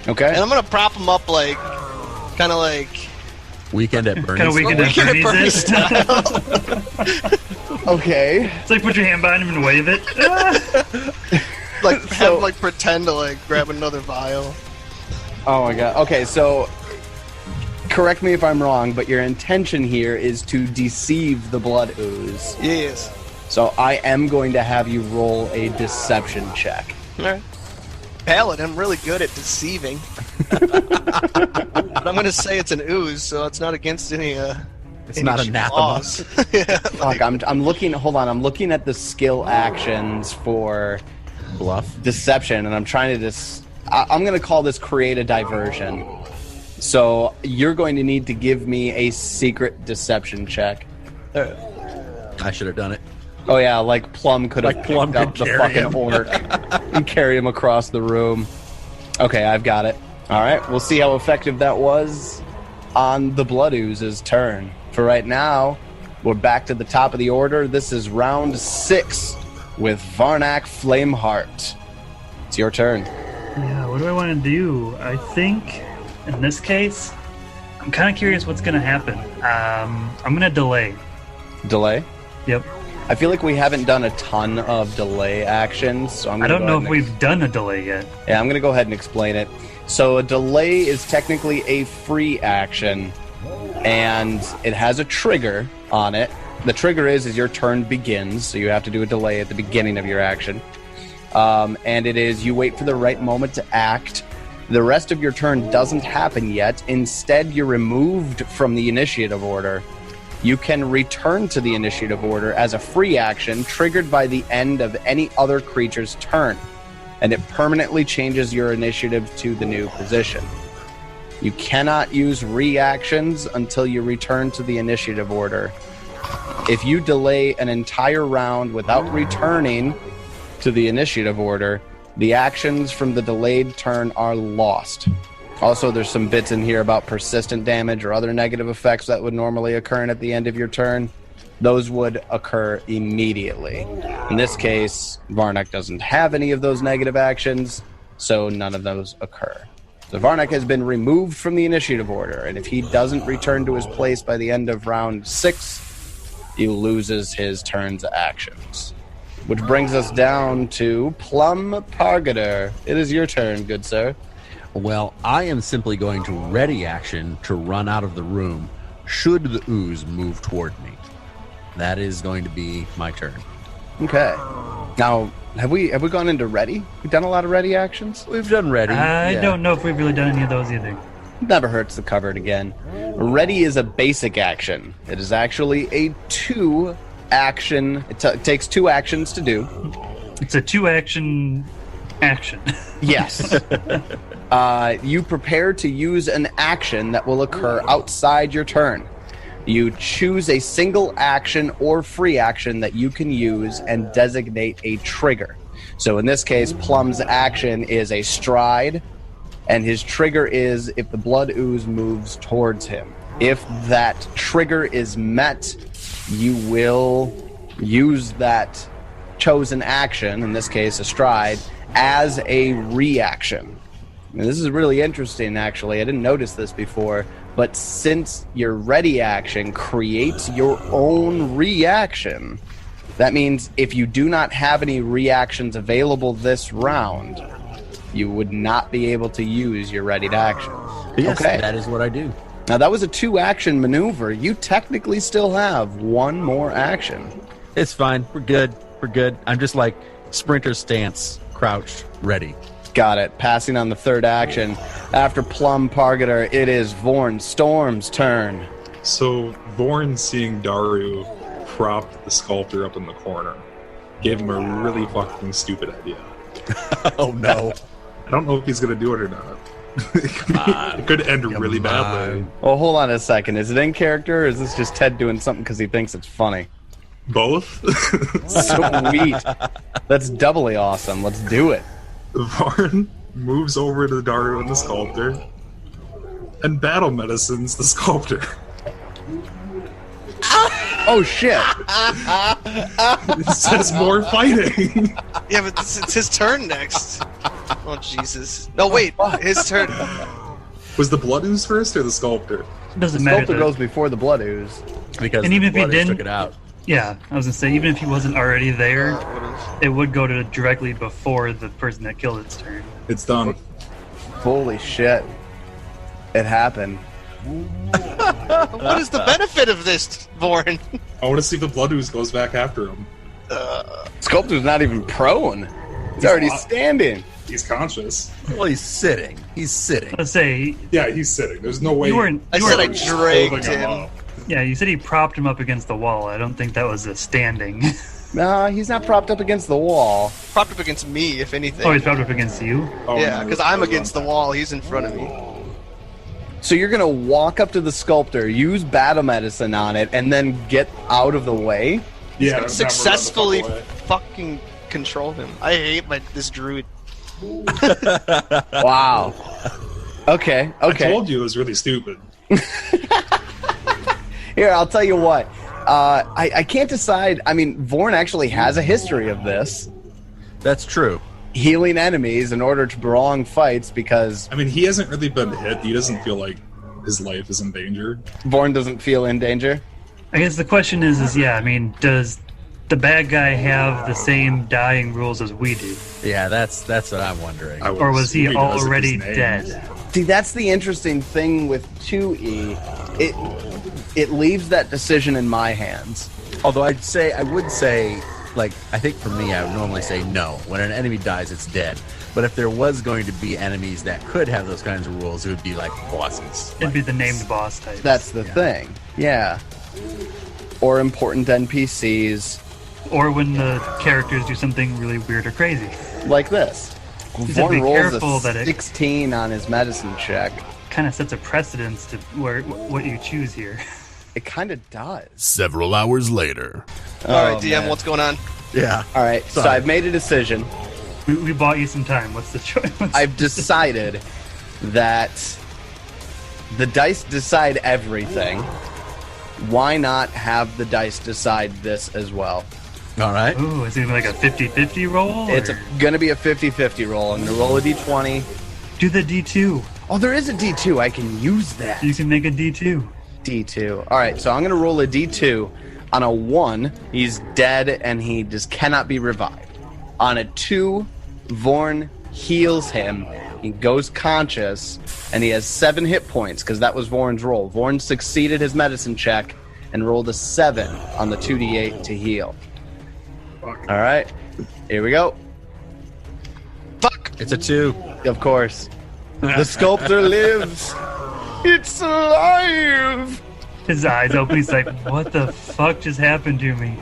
Okay. And I'm gonna prop him up like, kind of like Weekend at Bernie's. Kind of Weekend at Weekend at Bernie's Bernie's it. style. Okay. It's like put your hand behind him and wave it. Like have him like pretend to like grab another vial. Oh my god. Okay, so correct me if I'm wrong, but your intention here is to deceive the blood ooze. Yes. So I am going to have you roll a deception check. Alright. Paladin, I'm really good at deceiving. But I'm gonna say it's an ooze, so it's not against any It's not anathema. laws. Yeah, Fuck, I'm looking. Hold on, I'm looking at the skill actions for Bluff. Deception, and I'm trying to I'm going to call this create a diversion. So you're going to need to give me a secret deception check. I should have done it. Oh yeah, like Plum could have picked up the fucking orc and carry him across the room. Okay, I've got it. All right, we'll see how effective that was on the Blood Ooze's turn. For right now, we're back to the top of the order. This is round 6 with Varnak Flameheart. It's your turn. Yeah, what do I want to do? I think, in this case, I'm kind of curious what's going to happen. I'm going to delay. Delay? Yep. I feel like we haven't done a ton of delay actions, so I don't know if we've done a delay yet. Yeah, I'm going to go ahead and explain it. So a delay is technically a free action, and it has a trigger on it. The trigger is your turn begins, so you have to do a delay at the beginning of your action. And it is you wait for the right moment to act. The rest of your turn doesn't happen yet. Instead, you're removed from the initiative order. You can return to the initiative order as a free action triggered by the end of any other creature's turn, and it permanently changes your initiative to the new position. You cannot use reactions until you return to the initiative order. If you delay an entire round without returning to the initiative order, the actions from the delayed turn are lost. Also, there's some bits in here about persistent damage or other negative effects that would normally occur at the end of your turn. Those would occur immediately. In this case, Varnak doesn't have any of those negative actions, so none of those occur. So Varnak has been removed from the initiative order, and if he doesn't return to his place by the end of round 6, he loses his turn's actions. Which brings us down to Plum Pargater. It is your turn, good sir. Well, I am simply going to ready action to run out of the room should the ooze move toward me. That is going to be my turn. Okay. Now, have we gone into ready? We've done a lot of ready actions? We've done ready. I don't know if we've really done any of those either. Never hurts to cover it again. Ready is a basic action. It is actually a 2 action. It takes 2 actions to do. It's a 2-action action. Yes. You prepare to use an action that will occur outside your turn. You choose a single action or free action that you can use and designate a trigger. So in this case, Plum's action is a stride, and his trigger is if the blood ooze moves towards him. If that trigger is met, you will use that chosen action, in this case a stride, as a reaction. And this is really interesting, actually. I didn't notice this before, but since your ready action creates your own reaction, that means if you do not have any reactions available this round, you would not be able to use your readied action. Yes, okay. That is what I do. Now, that was a 2-action maneuver. You technically still have 1 more action. It's fine. We're good. We're good. I'm just like sprinter stance, crouched, ready. Got it. Passing on the 3rd action. After Plum Pargater, it is Vorn Storm's turn. So, Vorn, seeing Daru prop the sculptor up in the corner, gave him a really fucking stupid idea. Oh, no. I don't know if he's going to do it or not. It could end really badly. Well, hold on a second. Is it in character, or is this just Ted doing something because he thinks it's funny? Both? Sweet. That's doubly awesome. Let's do it. Varn moves over to Daru and the sculptor and battle medicines the sculptor. Oh, shit. It says more fighting. Yeah, but it's his turn next. Oh, Jesus. No, wait. His turn. Was the blood ooze first or the sculptor? It doesn't The matter. sculptor goes before the blood ooze. Because And even if he the blood ooze didn't- took it out. Yeah, I was gonna say, even if he wasn't already there, Would've. it would go to directly before the person that killed its turn. It's done. Holy shit. It happened. What is the benefit of this, Vorn? I want to see if the blood ooze goes back after him. Sculptor's not even prone. He's already not. standing. He's conscious. Well, he's sitting. He's sitting. Let's say, Yeah, he's sitting. There's no way. you weren't. I You said I weren't dragged holding him him. up. yeah, you said he propped him up against the wall. I don't think that was a standing. He's not propped up against the wall. Propped up against me, if anything. Oh, he's propped up against you? Oh, Yeah, no, because I'm against the wall. He's in front of me. So you're gonna walk up to the sculptor, use battle medicine on it, and then get out of the way? Yeah, Successfully never run the fucking control him. I hate this druid. Wow. Okay. fuck away. I told you it was really stupid. Here, I'll tell you what. I can't decide. I mean, Vorn actually has a history of this. That's true. Healing enemies in order to prolong fights because I mean, he hasn't really been hit. He doesn't feel like his life is in danger. Vorn doesn't feel in danger. I guess the question is yeah, I mean, does the bad guy have the same dying rules as we do? Yeah, that's what I'm wondering. Or was he Who knows if already his name- dead? See, that's the interesting thing with 2E. It leaves that decision in my hands. Although I would say, like, I think for me, I would normally say no. When an enemy dies, it's dead. But if there was going to be enemies that could have those kinds of rules, it would be like bosses. It'd be the named boss type. That's the thing. Yeah. Or important NPCs Or when the characters do something really weird or crazy. like this. Just have to be Vorn rolls careful a that it 16 on his medicine check. kind of sets a precedence to what you choose here. It kind of does. Several hours later. Alright, DM, man. what's going on? Yeah. All right, so Sorry. I've made a decision. We bought you some time. What's the choice? I've decided that the dice decide everything. Why not have the dice decide this as well? All right. Ooh, is it like a 50-50 roll? It's or- going to be a 50-50 roll. I'm going to roll a d20. Do the D2. Oh, there is a d2. I can use that. You can make a D2. D2. All right, so I'm going to roll a d2. On a 1, he's dead and he just cannot be revived. On a 2, Vorn heals him. He goes conscious, and he has 7 hit points because that was Vorn's roll. Vorn succeeded his medicine check and rolled a 7 on the 2d8 to heal. All right, here we go. Fuck! It's a 2. Of course. The sculptor lives. It's alive. His eyes open. He's like, what the fuck just happened to me?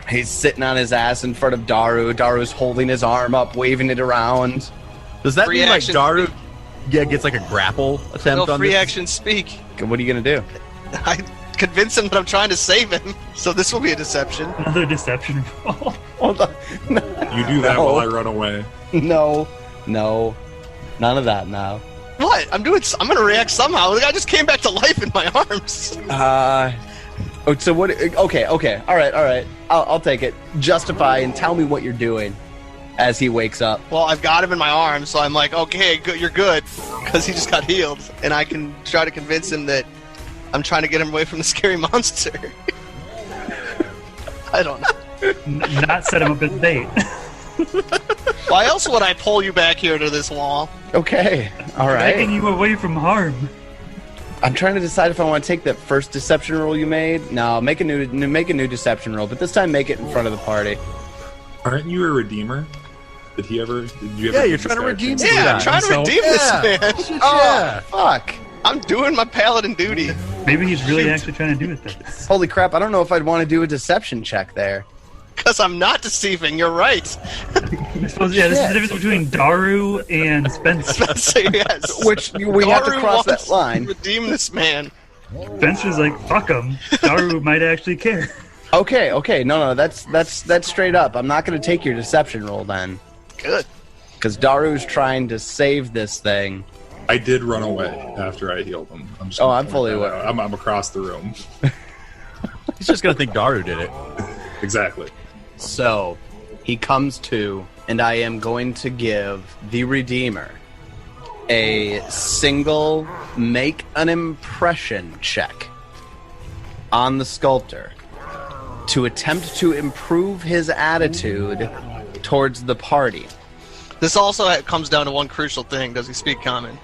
He's sitting on his ass in front of Daru. Daru's holding his arm up, waving it around. Does that Free mean like action. Daru gets like a grapple attempt No on free this? action speak. What are you going to do? I convince him that I'm trying to save him, so this will be a deception. Another deception roll. Hold on. You do that No. while I run away. No. None of that now. What? I'm gonna react somehow. The guy just came back to life in my arms. So what? Okay. All right. I'll take it. Justify and tell me what you're doing as he wakes up. Well, I've got him in my arms, so I'm like, okay, good, you're good, because he just got healed, and I can try to convince him that I'm trying to get him away from the scary monster. I don't know. Not set him up as bait. Why else would I pull you back here to this wall? Okay. All Taking right. you away from harm. I'm trying to decide if I want to take that first deception roll you made. No, make a new deception roll, but this time make it in front of the party. Aren't you a redeemer? Did you ever? Yeah, you're trying to redeem distraction? Yeah, I'm trying to redeem this man. Oh, fuck. I'm doing my paladin duty. Maybe he's really actually trying to do it then. Holy crap, I don't know if I'd want to do a deception check there. Because I'm not deceiving, you're right. I suppose, yeah, this is the difference between Daru and Spencer. So, yes. Which we have to Daru cross wants that line. to redeem this man. Spencer's like, fuck him. Daru might actually care. Okay. No, that's straight up. I'm not going to take your deception roll then. Good. Because Daru's trying to save this thing. I did run away after I healed him. Just Oh, gonna I'm point fully that aware. out. I'm across the room. He's just gonna think Daru did it. Exactly. So, he comes to, and I am going to give the Redeemer a single make an impression check on the sculptor to attempt to improve his attitude towards the party. This also comes down to one crucial thing. Does he speak common?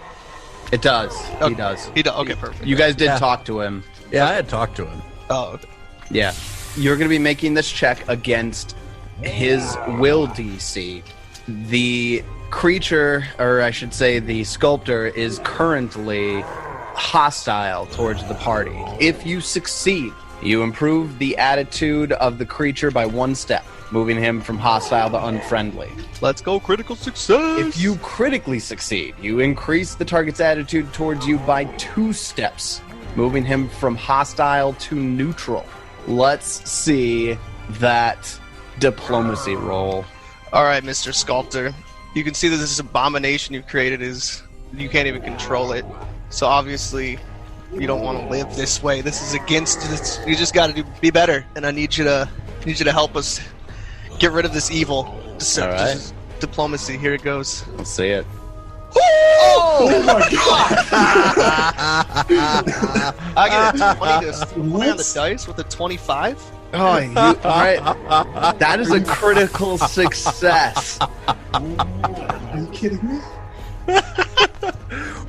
It does. Okay. He does. He does. Okay, perfect. You guys did Yeah. talk to him. Yeah, I had talked to him. Oh, okay. Yeah. You're going to be making this check against his will DC. The creature, or I should say the sculptor, is currently hostile towards the party. If you succeed You improve the attitude of the creature by 1 step, moving him from hostile to unfriendly. Let's go, critical success! If you critically succeed, you increase the target's attitude towards you by 2 steps, moving him from hostile to neutral. Let's see that diplomacy roll. All right, Mr. Sculptor. You can see that this abomination you've created is... You can't even control it. So obviously, you don't want to live this way. This is against this. You just got to be better, and I need you to help us get rid of this evil. All right. Just diplomacy. Here it goes. Let's see it. Oh my god! I get a 20 on the dice with a 25. Oh, right. That is a critical success. Are you kidding me?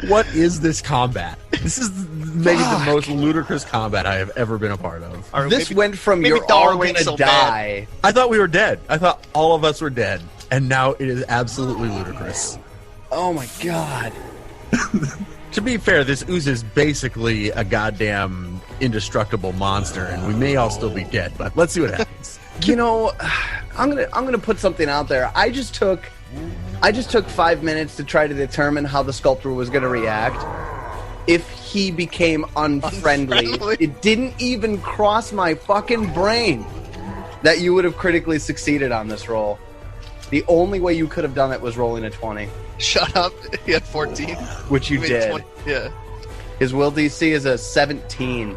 What is this combat? This is maybe the most ludicrous combat I have ever been a part of. Or This maybe- went from maybe you're all Darwin gonna so die. I thought we were dead. I thought all of us were dead. And now it is absolutely ludicrous. Oh my god. To be fair, this ooze is basically a goddamn indestructible monster, and we may all still be dead, but let's see what happens. You know, I'm gonna put something out there. I just took 5 minutes to try to determine how the sculptor was gonna react. If he became unfriendly, it didn't even cross my fucking brain that you would have critically succeeded on this roll. The only way you could have done it was rolling a 20, Shut up. He had 14. which you I mean, did. 20 yeah. His will DC is a 17.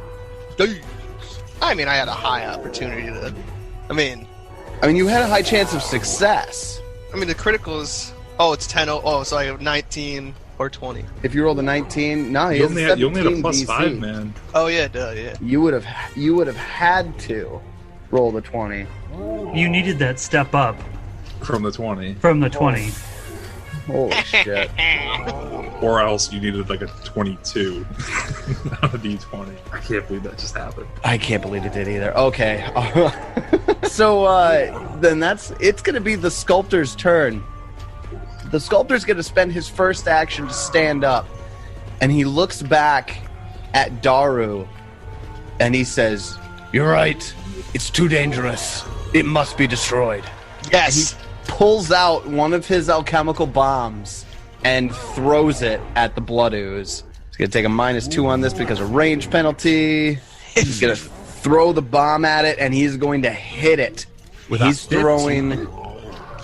I mean, I had a high opportunity to... I mean, you had a high chance of success. the critical is... Oh, it's 10. Oh, so I have 19 or 20. If you rolled a 19, no, he You has only a had 17 a plus DC. 5, man. Oh, yeah, duh, yeah. You would have had to roll the 20. You needed that step up From the 20. from the 20. Holy shit. Or else you needed like a 22 on a d20. I can't believe that just happened. I can't believe it did either. Okay. So then it's going to be the sculptor's turn. The sculptor's going to spend his first action to stand up, and he looks back at Daru, and he says, "You're right. It's too dangerous. It must be destroyed." Yes. He pulls out one of his alchemical bombs and throws it at the blood ooze. He's going to take a -2 on this because of range penalty. He's going to throw the bomb at it, and he's going to hit it. He's throwing...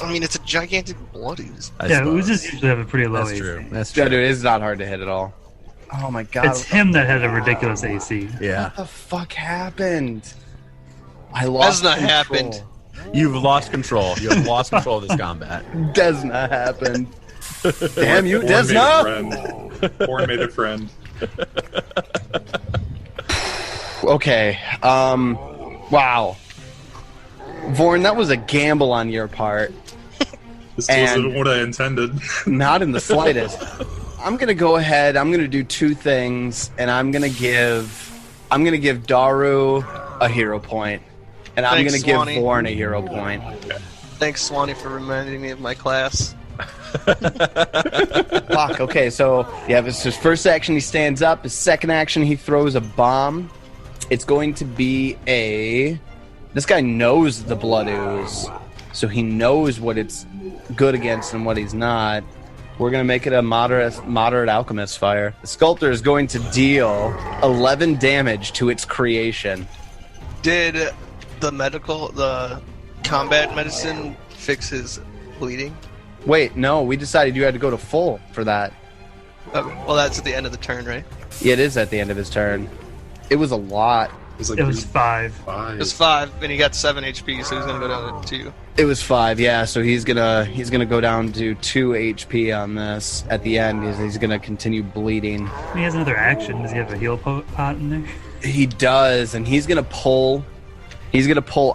I mean, it's a gigantic blood ooze. Yeah, oozes usually have a pretty low That's AC. true. That's Yeah, true. dude, it's not hard to hit at all. Oh my god. It's him that had a ridiculous AC. Yeah. What the fuck happened? I lost That's not control. happened. You've lost control. You have lost control of this combat. Desna happened. Damn you, Born made a Desna! friend. Born made a friend. Okay, wow. Vorn, that was a gamble on your part. This And- wasn't what I intended. Not in the slightest. I'm gonna go ahead, I'm gonna do 2 things, and I'm gonna give Daru a hero point. And I'm Thanks, gonna give Swanee. Vorn a hero point. Thanks, Swanee, for reminding me of my class. Fuck, okay, so yeah, this is his first action, he stands up. His second action, he throws a bomb. It's going to be this guy knows the blood ooze, so he knows what it's good against and what he's not. We're going to make it a moderate alchemist fire. The sculptor is going to deal 11 damage to its creation. Did the combat medicine fix his bleeding? Wait, no, we decided you had to go to full for that. Well, that's at the end of the turn, right? Yeah, it is at the end of his turn. It was a lot. Like It was 5. 5. It was 5, and he got 7 HP, so he's gonna go down to 2. It was 5, yeah. So he's gonna go down to 2 HP on this. At the end, he's gonna continue bleeding. He has another action. Does he have a heal pot in there? He does, and he's gonna pull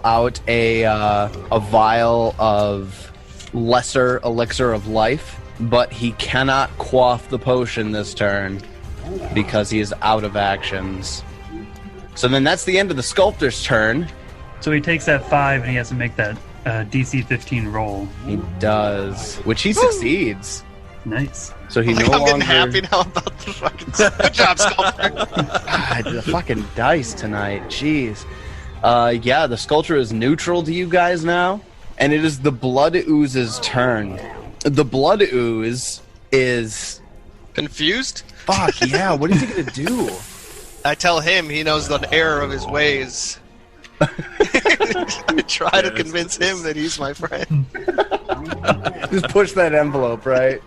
out a vial of lesser elixir of life, but he cannot quaff the potion this turn because he is out of actions. So then that's the end of the sculptor's turn. So he takes that 5 and he has to make that DC 15 roll. He does, which he succeeds. Nice. So he no I'm longer. getting happy now about the fucking. Good job, Sculptor. God, the fucking dice tonight. Jeez. Yeah, the sculpture is neutral to you guys now, and it is the Blood Ooze's turn. The Blood Ooze is. Confused? Fuck, yeah, what is he gonna do? I tell him he knows the error of his ways. I try to convince him that he's my friend. Just push that envelope, right?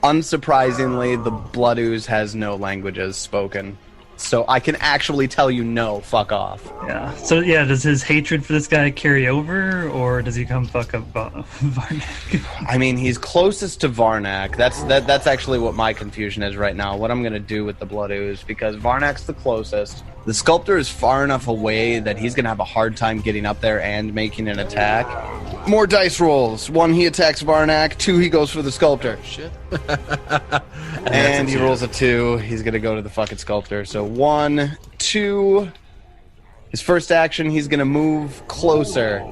Unsurprisingly, the Blood Ooze has no languages spoken. So I can actually tell you no, fuck off. Yeah. So yeah, does his hatred for this guy carry over, or does he come fuck up Varnak? I mean, he's closest to Varnak. That's actually what my confusion is right now. What I'm gonna do with the Blood Ooze, because Varnak's the closest. The Sculptor is far enough away that he's gonna have a hard time getting up there and making an attack. More dice rolls. 1, he attacks Varnak. 2, he goes for the Sculptor. Shit. And he rolls a 2. He's gonna go to the fucking Sculptor. So 1, 2. His first action, he's gonna move closer.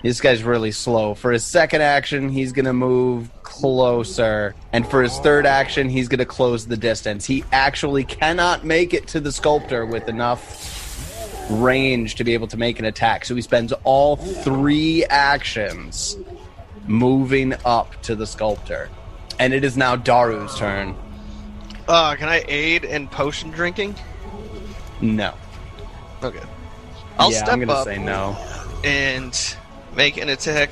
This guy's really slow. For his second action, he's gonna move closer. And for his third action, he's gonna close the distance. He actually cannot make it to the Sculptor with enough range to be able to make an attack. So he spends all 3 actions moving up to the Sculptor. And it is now Daru's turn. Can I aid in potion drinking? No. Okay. I'll yeah, step I'm gonna up say no. and make an attack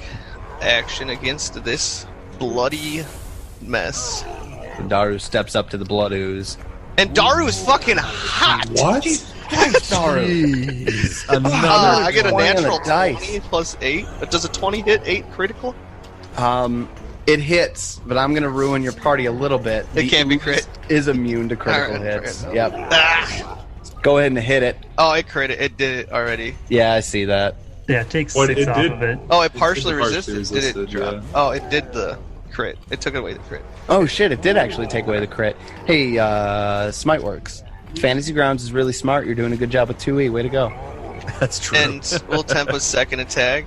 action against this bloody mess. Daru steps up to the Blood Ooze. And Daru is fucking hot! What? Daru. Jeez. Another. I get a 20 on the natural dice. 20 plus 8. Does a 20 hit 8 critical? It hits, but I'm gonna ruin your party a little bit. It can't be crit. Is immune to critical Alright, hits. fair Yep. Ah! Go ahead and hit it. Oh, it crit it. It did it already. Yeah, I see that. Yeah, it takes What 6 it off did- of it. Oh, it partially partially resisted. Did it resisted, drop? yeah. Oh, it did the crit. It took away the crit. Oh shit! It did actually take away the crit. Hey, Smite Works. Fantasy Grounds is really smart. You're doing a good job with 2E. Way to go. That's true. And we'll temp a second attack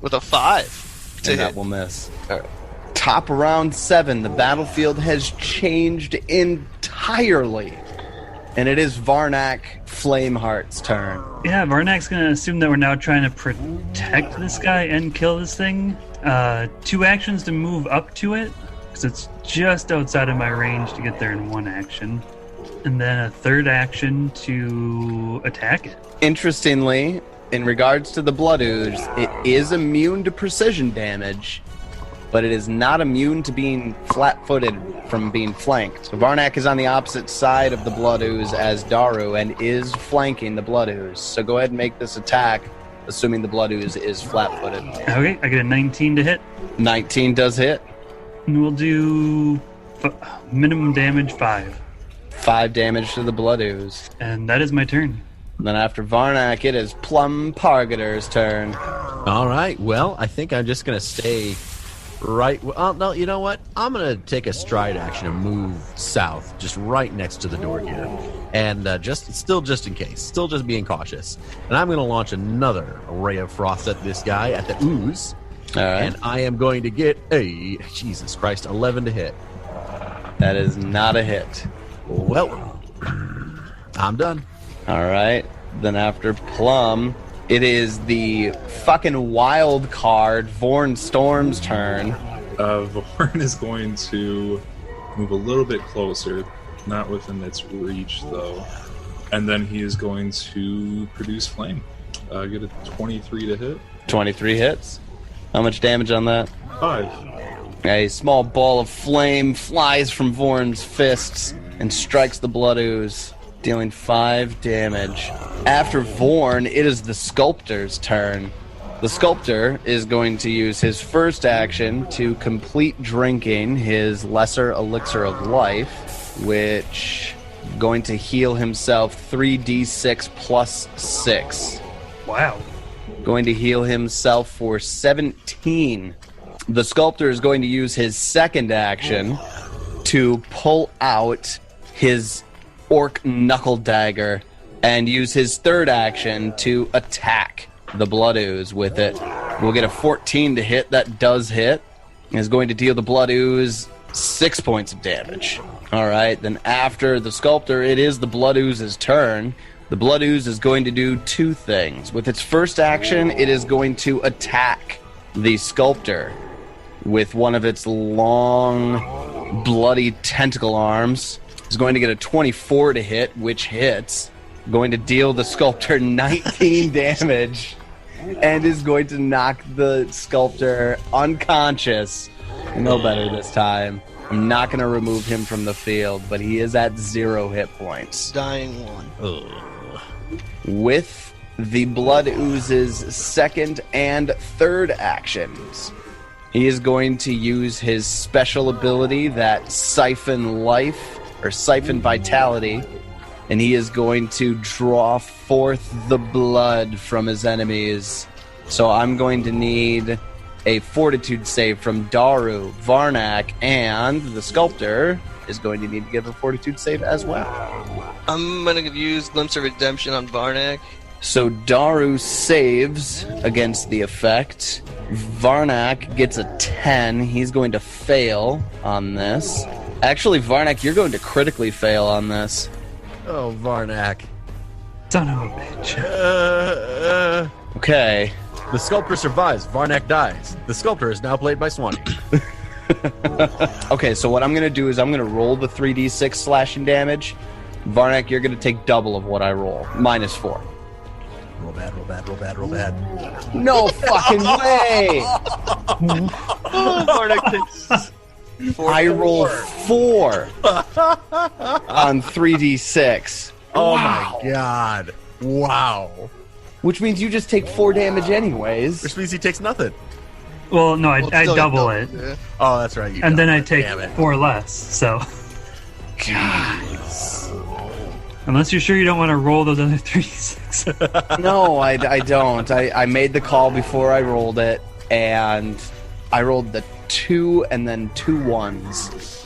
with a 5 to And that hit. will miss. Alright. Top of round 7. The battlefield has changed entirely, and it is Varnak Flameheart's turn. Yeah, Varnak's gonna assume that we're now trying to protect this guy and kill this thing. 2 actions to move up to it, because it's just outside of my range to get there in 1 action. And then a third action to attack it. Interestingly, in regards to the Blood Ooze, it is immune to precision damage, but it is not immune to being flat-footed from being flanked. So Varnak is on the opposite side of the Blood Ooze as Daru and is flanking the Blood Ooze. So go ahead and make this attack, assuming the Blood Ooze is flat-footed. Okay, I get a 19 to hit. 19 does hit. And we'll do minimum damage 5. 5 damage to the Blood Ooze. And that is my turn. And then after Varnak, it is Plum Pargator's turn. All right. Well, I think I'm just going to stay right. Well, no, you know what? I'm going to take a stride action and move south, just right next to the door here. And just in case. Still just being cautious. And I'm going to launch another ray of frost at this guy, at the ooze. All right. And I am going to get a, Jesus Christ, 11 to hit. That is not a hit. Well, I'm done. All right. Then after Plum, it is the fucking wild card, Vorn Storm's turn. Vorn is going to move a little bit closer, not within its reach though, and then he is going to produce flame. Get a 23 to hit. 23 hits. How much damage on that? 5. A small ball of flame flies from Vorn's fists and strikes the Blood Ooze, dealing 5 damage. After Vorn, it is the Sculptor's turn. The Sculptor is going to use his first action to complete drinking his Lesser Elixir of Life, which going to heal himself 3d6 plus 6. Wow. Going to heal himself for 17. The Sculptor is going to use his second action to pull out his Orc Knuckle Dagger and use his third action to attack the Blood Ooze with it. We'll get a 14 to hit. That does hit. Is going to deal the Blood Ooze 6 points of damage. All right, then after the sculptor, it is the Blood Ooze's turn. The Blood Ooze is going to do 2 things. With its first action, it is going to attack the sculptor with one of its long, bloody tentacle arms. It's going to get a 24 to hit, which hits. Going to deal the sculptor 19 damage, and is going to knock the sculptor unconscious. No better this time. I'm not going to remove him from the field, but he is at 0 hit points. Dying one. With the Blood Ooze's second and third actions, he is going to use his special ability, that Siphon Life, or Siphon Vitality, and he is going to draw forth the blood from his enemies. So I'm going to need a Fortitude save from Daru, Varnak, and the Sculptor is going to need to give a Fortitude save as well. I'm going to use Glimpse of Redemption on Varnak. So Daru saves against the effect. Varnak gets a 10. He's going to fail on this. Actually, Varnak, you're going to critically fail on this. Oh, Varnak. Son of a bitch. Okay. The sculptor survives. Varnak dies. The sculptor is now played by Swanee. Okay, so what I'm going to do is I'm going to roll the 3d6 slashing damage. Varnak, you're going to take double of what I roll. -4. Roll bad, roll bad, roll bad, roll bad. No fucking way! Varnak takes 4 I roll 4 on 3d6. Oh my god. Wow. Which means you just take 4 damage anyways. Which means he takes nothing. Well, no, I still double it, yeah. Oh, that's right. You and then double I it. take Damn it. 4 less. So, unless you're sure you don't want to roll those other 3d6. No, I don't. I made the call before I rolled it, and I rolled the 2 and then 2 1s.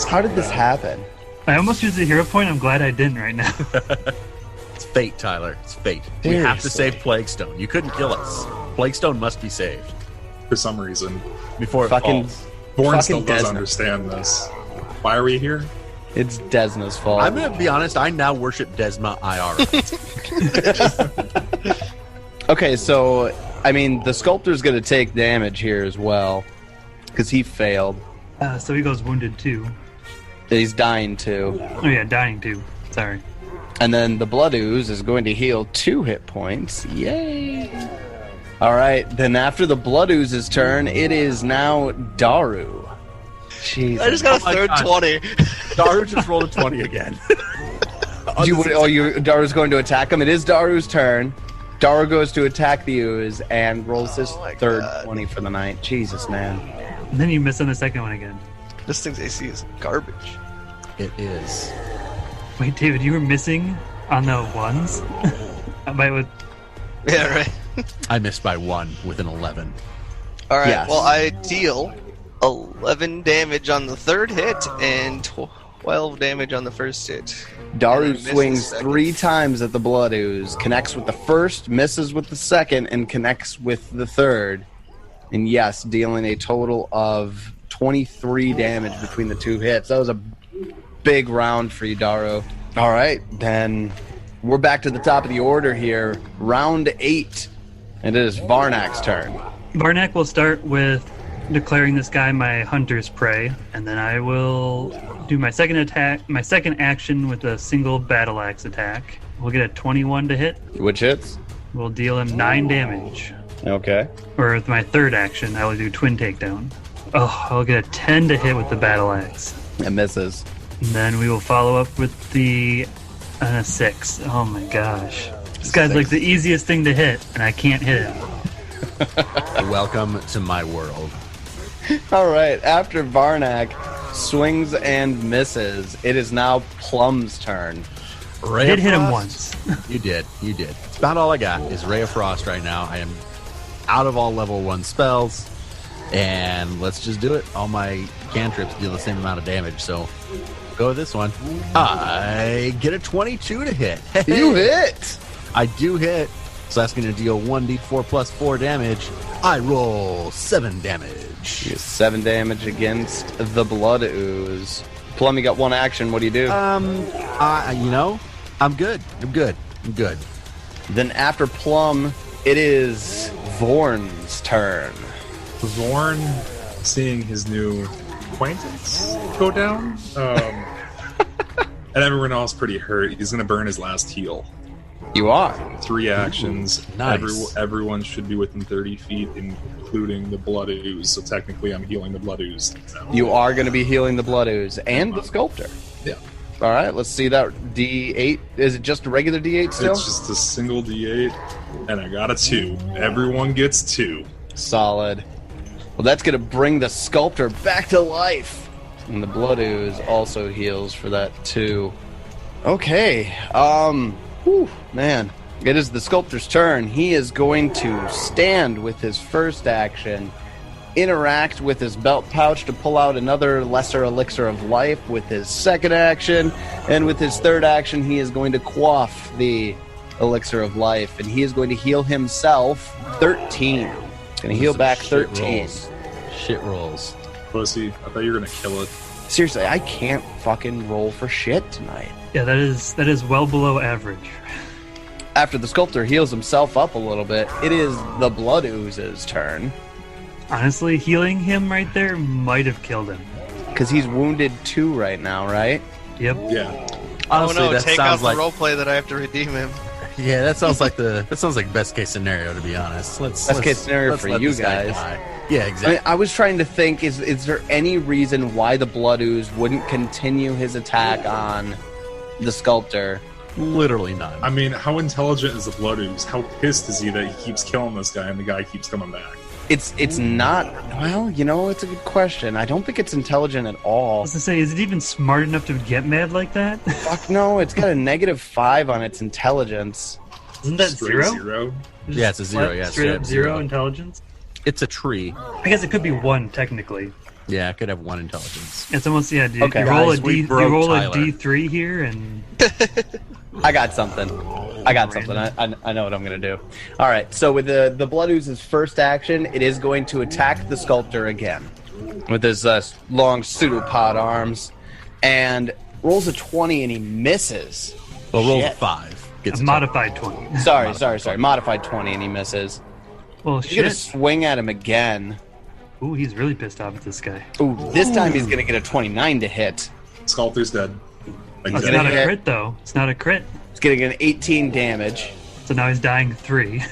How did this happen? I almost used a hero point. I'm glad I didn't right now. It's fate, Tyler. It's fate. We have to Seriously. save Plaguestone. You couldn't kill us. Plaguestone must be saved For some reason, before it Fucking, falls. Born Fucking still doesn't Desna. understand this. Why are we here? It's Desna's fault. I'm going to be honest. I now worship Desna IR. Okay, so, I mean, the sculptor's going to take damage here as well, because he failed. So he goes wounded too. He's dying too. Oh yeah, dying too. Sorry. And then the Blood Ooze is going to heal 2 hit points. Yay! Alright, then after the Blood Ooze's turn, it is now Daru. Jesus. I just got a my third God. 20. Daru just rolled a 20 again. Daru's going to attack him. It is Daru's turn. Daru goes to attack the Ooze and rolls his my third God. 20 for the night. Jesus, man. And then you miss on the second one again. This thing's AC is garbage. It is. Wait, David, you were missing on the ones? With Yeah, right. I missed by 1 with an 11. Alright, Yes. well, I deal 11 damage on the third hit and 12 damage on the first hit. Daru And I miss the swings second. 3 times at the Blood Ooze, connects with the first, misses with the second, and connects with the third. And yes, dealing a total of 23 damage between the 2 hits. That was a big round for you, Daru. All right, then we're back to the top of the order here. Round 8. And it is Varnak's turn. Varnak will start with declaring this guy my hunter's prey, and then I will do my second action with a single battle axe attack. We'll get a 21 to hit. Which hits? We'll deal him 9 damage. Okay. Or with my third action, I will do twin takedown. Oh, I'll get a 10 to hit with the battle axe. It misses. And then we will follow up with the 6. Oh my gosh. This guy's like the easiest thing to hit, and I can't hit it. Welcome to my world. All right, after Varnak swings and misses, it is now Plum's turn. Ray Did of hit him Frost. once. You did. It's about all I got is Ray of Frost right now. I am out of all level 1 spells, and let's just do it. All my cantrips deal the same amount of damage, so go with this one. I get a 22 to hit. You hit! I do hit, so that's going to deal 1d4 plus 4 damage. I roll 7 damage. You get 7 damage against the blood ooze. Plum, you got 1 action. What do you do? I'm good. I'm good. Then after Plum, it is Vorn's turn. Vorn, seeing his new acquaintance go down, and everyone else pretty hurt, he's going to burn his last heal. You are. 3 actions. Ooh, nice. Everyone should be within 30 feet, including the blood ooze. So technically, I'm healing the blood ooze now. You are going to be healing the blood ooze and the sculptor. Yeah. All right, let's see that D8. Is it just a regular D8 still? It's just a single D8, and I got a 2. Everyone gets 2. Solid. Well, that's going to bring the sculptor back to life. And the blood ooze also heals for that too. Okay. Whew, man. It is the sculptor's turn. He is going to stand with his first action, interact with his belt pouch to pull out another lesser elixir of life with his second action, and with his third action, he is going to quaff the elixir of life, and he is going to heal himself 13. Going to heal back 13. Shit rolls. Pussy, I thought you were going to kill it. Seriously, I can't fucking roll for shit tonight. Yeah, that is well below average. After the sculptor heals himself up a little bit, it is the blood ooze's turn. Honestly, healing him right there might have killed him. Because he's wounded 2 right now, right? Yep. Yeah. Honestly, oh no, that take out sounds the like roleplay that I have to redeem him. yeah, that sounds like best case scenario, to be honest. Best case scenario for you guys. Yeah, exactly. I was trying to think, is there any reason why the blood ooze wouldn't continue his attack on the sculptor? Literally none. I mean, how intelligent is the blood ooze? How pissed is he that he keeps killing this guy and the guy keeps coming back? It's not, well, it's a good question. I don't think it's intelligent at I all. was going to say, is it even smart enough to get mad like that? Fuck no, it's got a -5 on its intelligence. Isn't that Straight 0? 0? Yeah, it's a 0. Yeah, Straight up 0 intelligence? It's a tree. I guess it could be 1, technically. Yeah, it could have 1 intelligence. It's almost, yeah, dude. Okay. You roll, Guys, we you broke roll a Tyler. D3 here, and I got something. I know what I'm going to do. All right, so with the blood ooze's first action, it is going to attack the sculptor again with his long pseudopod arms, and rolls a 20 and he misses. Well, roll a Shit. 5. Gets a modified 20. Sorry. Modified 20 and he misses. Well, You're going to shit. swing at him again. Ooh, he's really pissed off at this guy. Ooh, this time he's going to get a 29 to hit. Sculptor's dead. Like, It's dead. not a hit. crit, though. It's not a crit. He's getting an 18 damage. So now he's dying 3.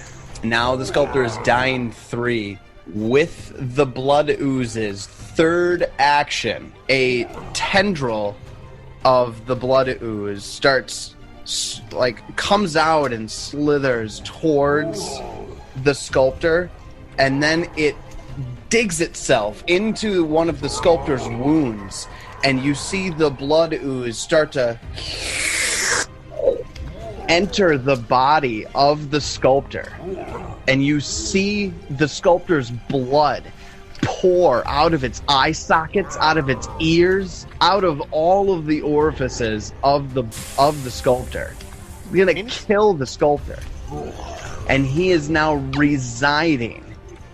Now the sculptor is dying 3. With the blood ooze's third action, a tendril of the blood ooze starts, comes out and slithers towards the sculptor, and then it digs itself into one of the sculptor's wounds, and you see the blood ooze start to enter the body of the sculptor, and you see the sculptor's blood pour out of its eye sockets, out of its ears, out of all of the orifices of the sculptor. You're gonna kill the sculptor, and he is now residing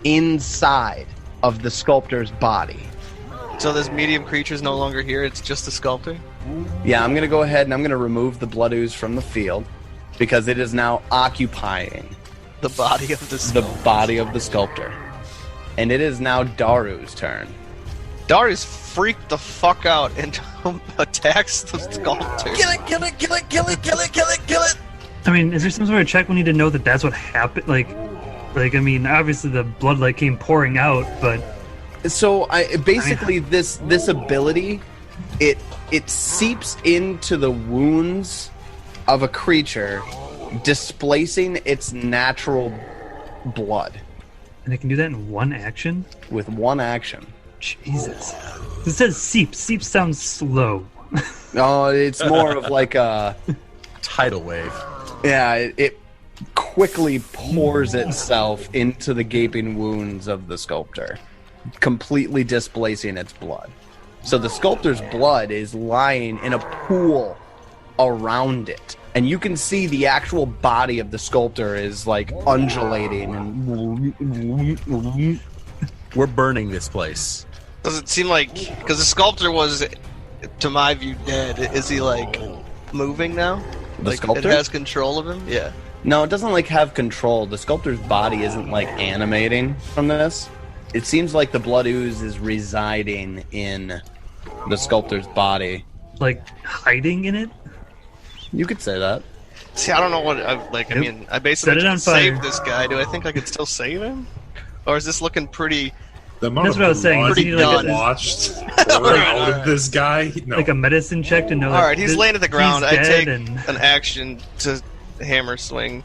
inside of the sculptor's body. So this medium creature is no longer here, it's just the sculptor? Yeah, I'm gonna go ahead and I'm gonna remove the blood ooze from the field because it is now occupying The body of the the sculptor. body of the sculptor. And it is now Daru's turn. Darius freaked the fuck out and attacks the sculptor. Kill it! I mean, is there some sort of check we need to know that that's what happened? Like, I mean, obviously the blood came pouring out, but So basically this ability, it seeps into the wounds of a creature, displacing its natural blood and it can do that in 1 action. with 1 action. Jesus, it says seep. Seep sounds slow. No, it's more of like a Tidal wave. yeah. It quickly pours itself into the gaping wounds of the sculptor, completely displacing its blood. So the sculptor's blood is lying in a pool around it. And you can see the actual body of the sculptor is undulating and We're burning this place. Does it seem like... Because the sculptor was, to my view, dead. Is he, like, moving now? The Like, sculptor? it has control of him? Yeah. No, it doesn't like have control. The sculptor's body isn't like animating from this. It seems like the blood ooze is residing in the sculptor's body. Like hiding in it? You could say that. See, I don't know what... I mean, I basically Set it on just saved fire. this guy. Do I think I could still save him? Or is this looking pretty... The amount That's of what I was saying. blood Pretty You need like done. watched pour out of this guy. No. a medicine check to know. All right, he's laying at the ground. I He's take dead and an action to hammer swing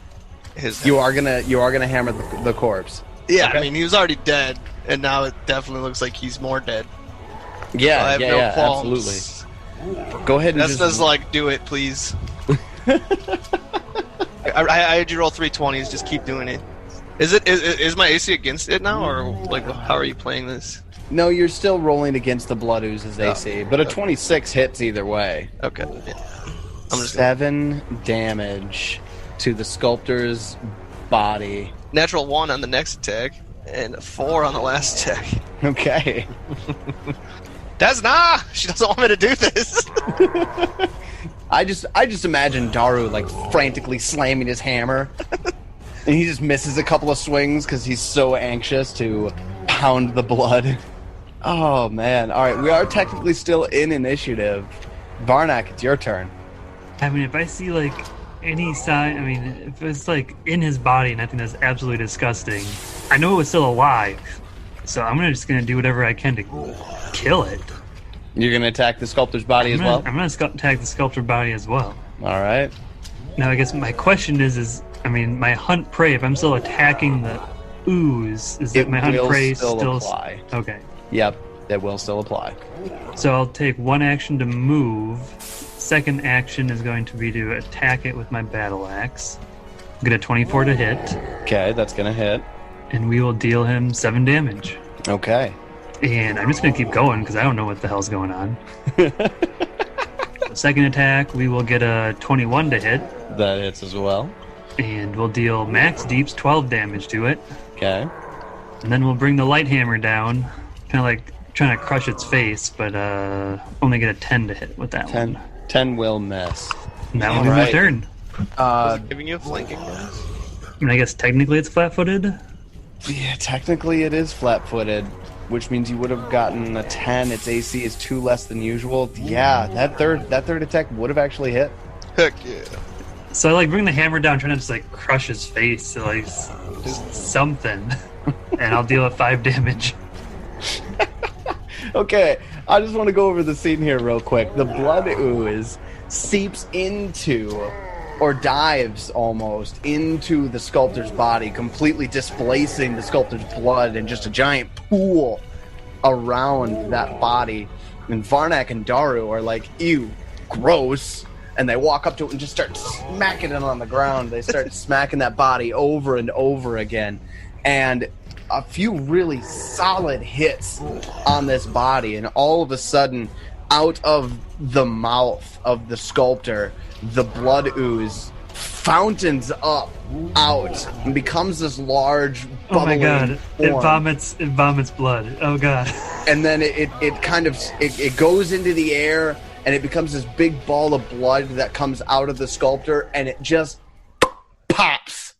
his... You are gonna hammer the corpse. Yeah, Okay. I mean, he was already dead, and now it definitely looks like he's more dead. Yeah, I have yeah, no yeah, qualms. absolutely. Go ahead and That's just like, do it, please. I had you roll 320s. Just keep doing it. Is my AC against it now, or like how are you playing this? No, you're still rolling against the blood ooze's AC, but a 26 hits either way. Okay. Yeah. I'm just 7 damage to the sculptor's body. natural 1 on the next attack and a 4 on the last attack. Okay. Desna! She doesn't want me to do this. I just imagine Daru like frantically slamming his hammer, and he just misses a couple of swings because he's so anxious to pound the blood. Oh man! All right, we are technically still in initiative. Varnak, it's your turn. I mean, if I see like any sign, I mean, if it's like in his body and I think that's absolutely disgusting, I know it was still alive, so I'm just gonna do whatever I can to kill it. You're gonna attack the sculptor's body as well. I'm gonna attack the sculptor body as well. All right. Now, I guess my question is I mean, my hunt prey. If I'm still attacking the ooze, is It my hunt will prey still apply. Okay? Yep, that will still apply. So I'll take one action to move. Second action is going to be to attack it with my battle axe. Get a 24 to hit, Okay, that's gonna hit. and we will deal him 7 damage. Okay. And I'm just going to keep going because I don't know what the hell's going on. Second attack, we will get a 21 to hit, That hits as well. and we'll deal max deeps 12 damage to it. Okay. And then we'll bring the light hammer down, kind of like trying to crush its face, but only get a 10 to hit with that 10, one. 10 will miss. And that will be my Alright. turn. Giving you a flanking bonus. I mean, I guess technically it's flat-footed. Yeah, technically it is flat-footed, which means you would have gotten a 10. Its AC is 2 less than usual. Yeah, that third attack would have actually hit. Heck yeah. So I like bring the hammer down, trying to just like crush his face, to, like just something, and I'll deal 5 damage. Okay, I just want to go over the scene here real quick. The blood ooze seeps into, or dives almost, into the sculptor's body, completely displacing the sculptor's blood in just a giant pool around that body. And Varnak and Daru are like, ew, gross. And they walk up to it and just start smacking it on the ground. They start smacking that body over and over again. And a few really solid hits on this body, and all of a sudden, out of the mouth of the sculptor, the blood ooze fountains up out and becomes this large Oh my bubbling god! form. It vomits blood. Oh god! And then it kind of it goes into the air, and it becomes this big ball of blood that comes out of the sculptor, and it just pops,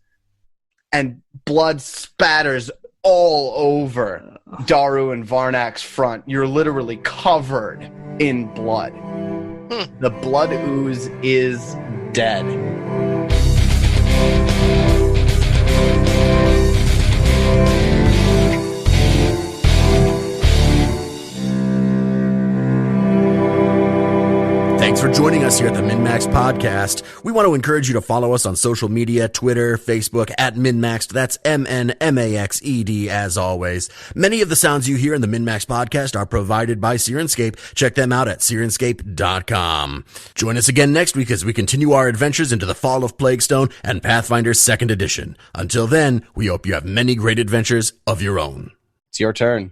and blood spatters all over Daru and Varnak's front. You're literally covered in blood. The blood ooze is dead. Thanks for joining us here at the MNmaxed Podcast. We want to encourage you to follow us on social media, Twitter, Facebook, at MNmaxed. That's MNmaxed as always. Many of the sounds you hear in the MNmaxed Podcast are provided by Sirenscape. Check them out at Sirenscape.com. Join us again next week as we continue our adventures into the Fall of Plaguestone and Pathfinder Second Edition. Until then, we hope you have many great adventures of your own. It's your turn.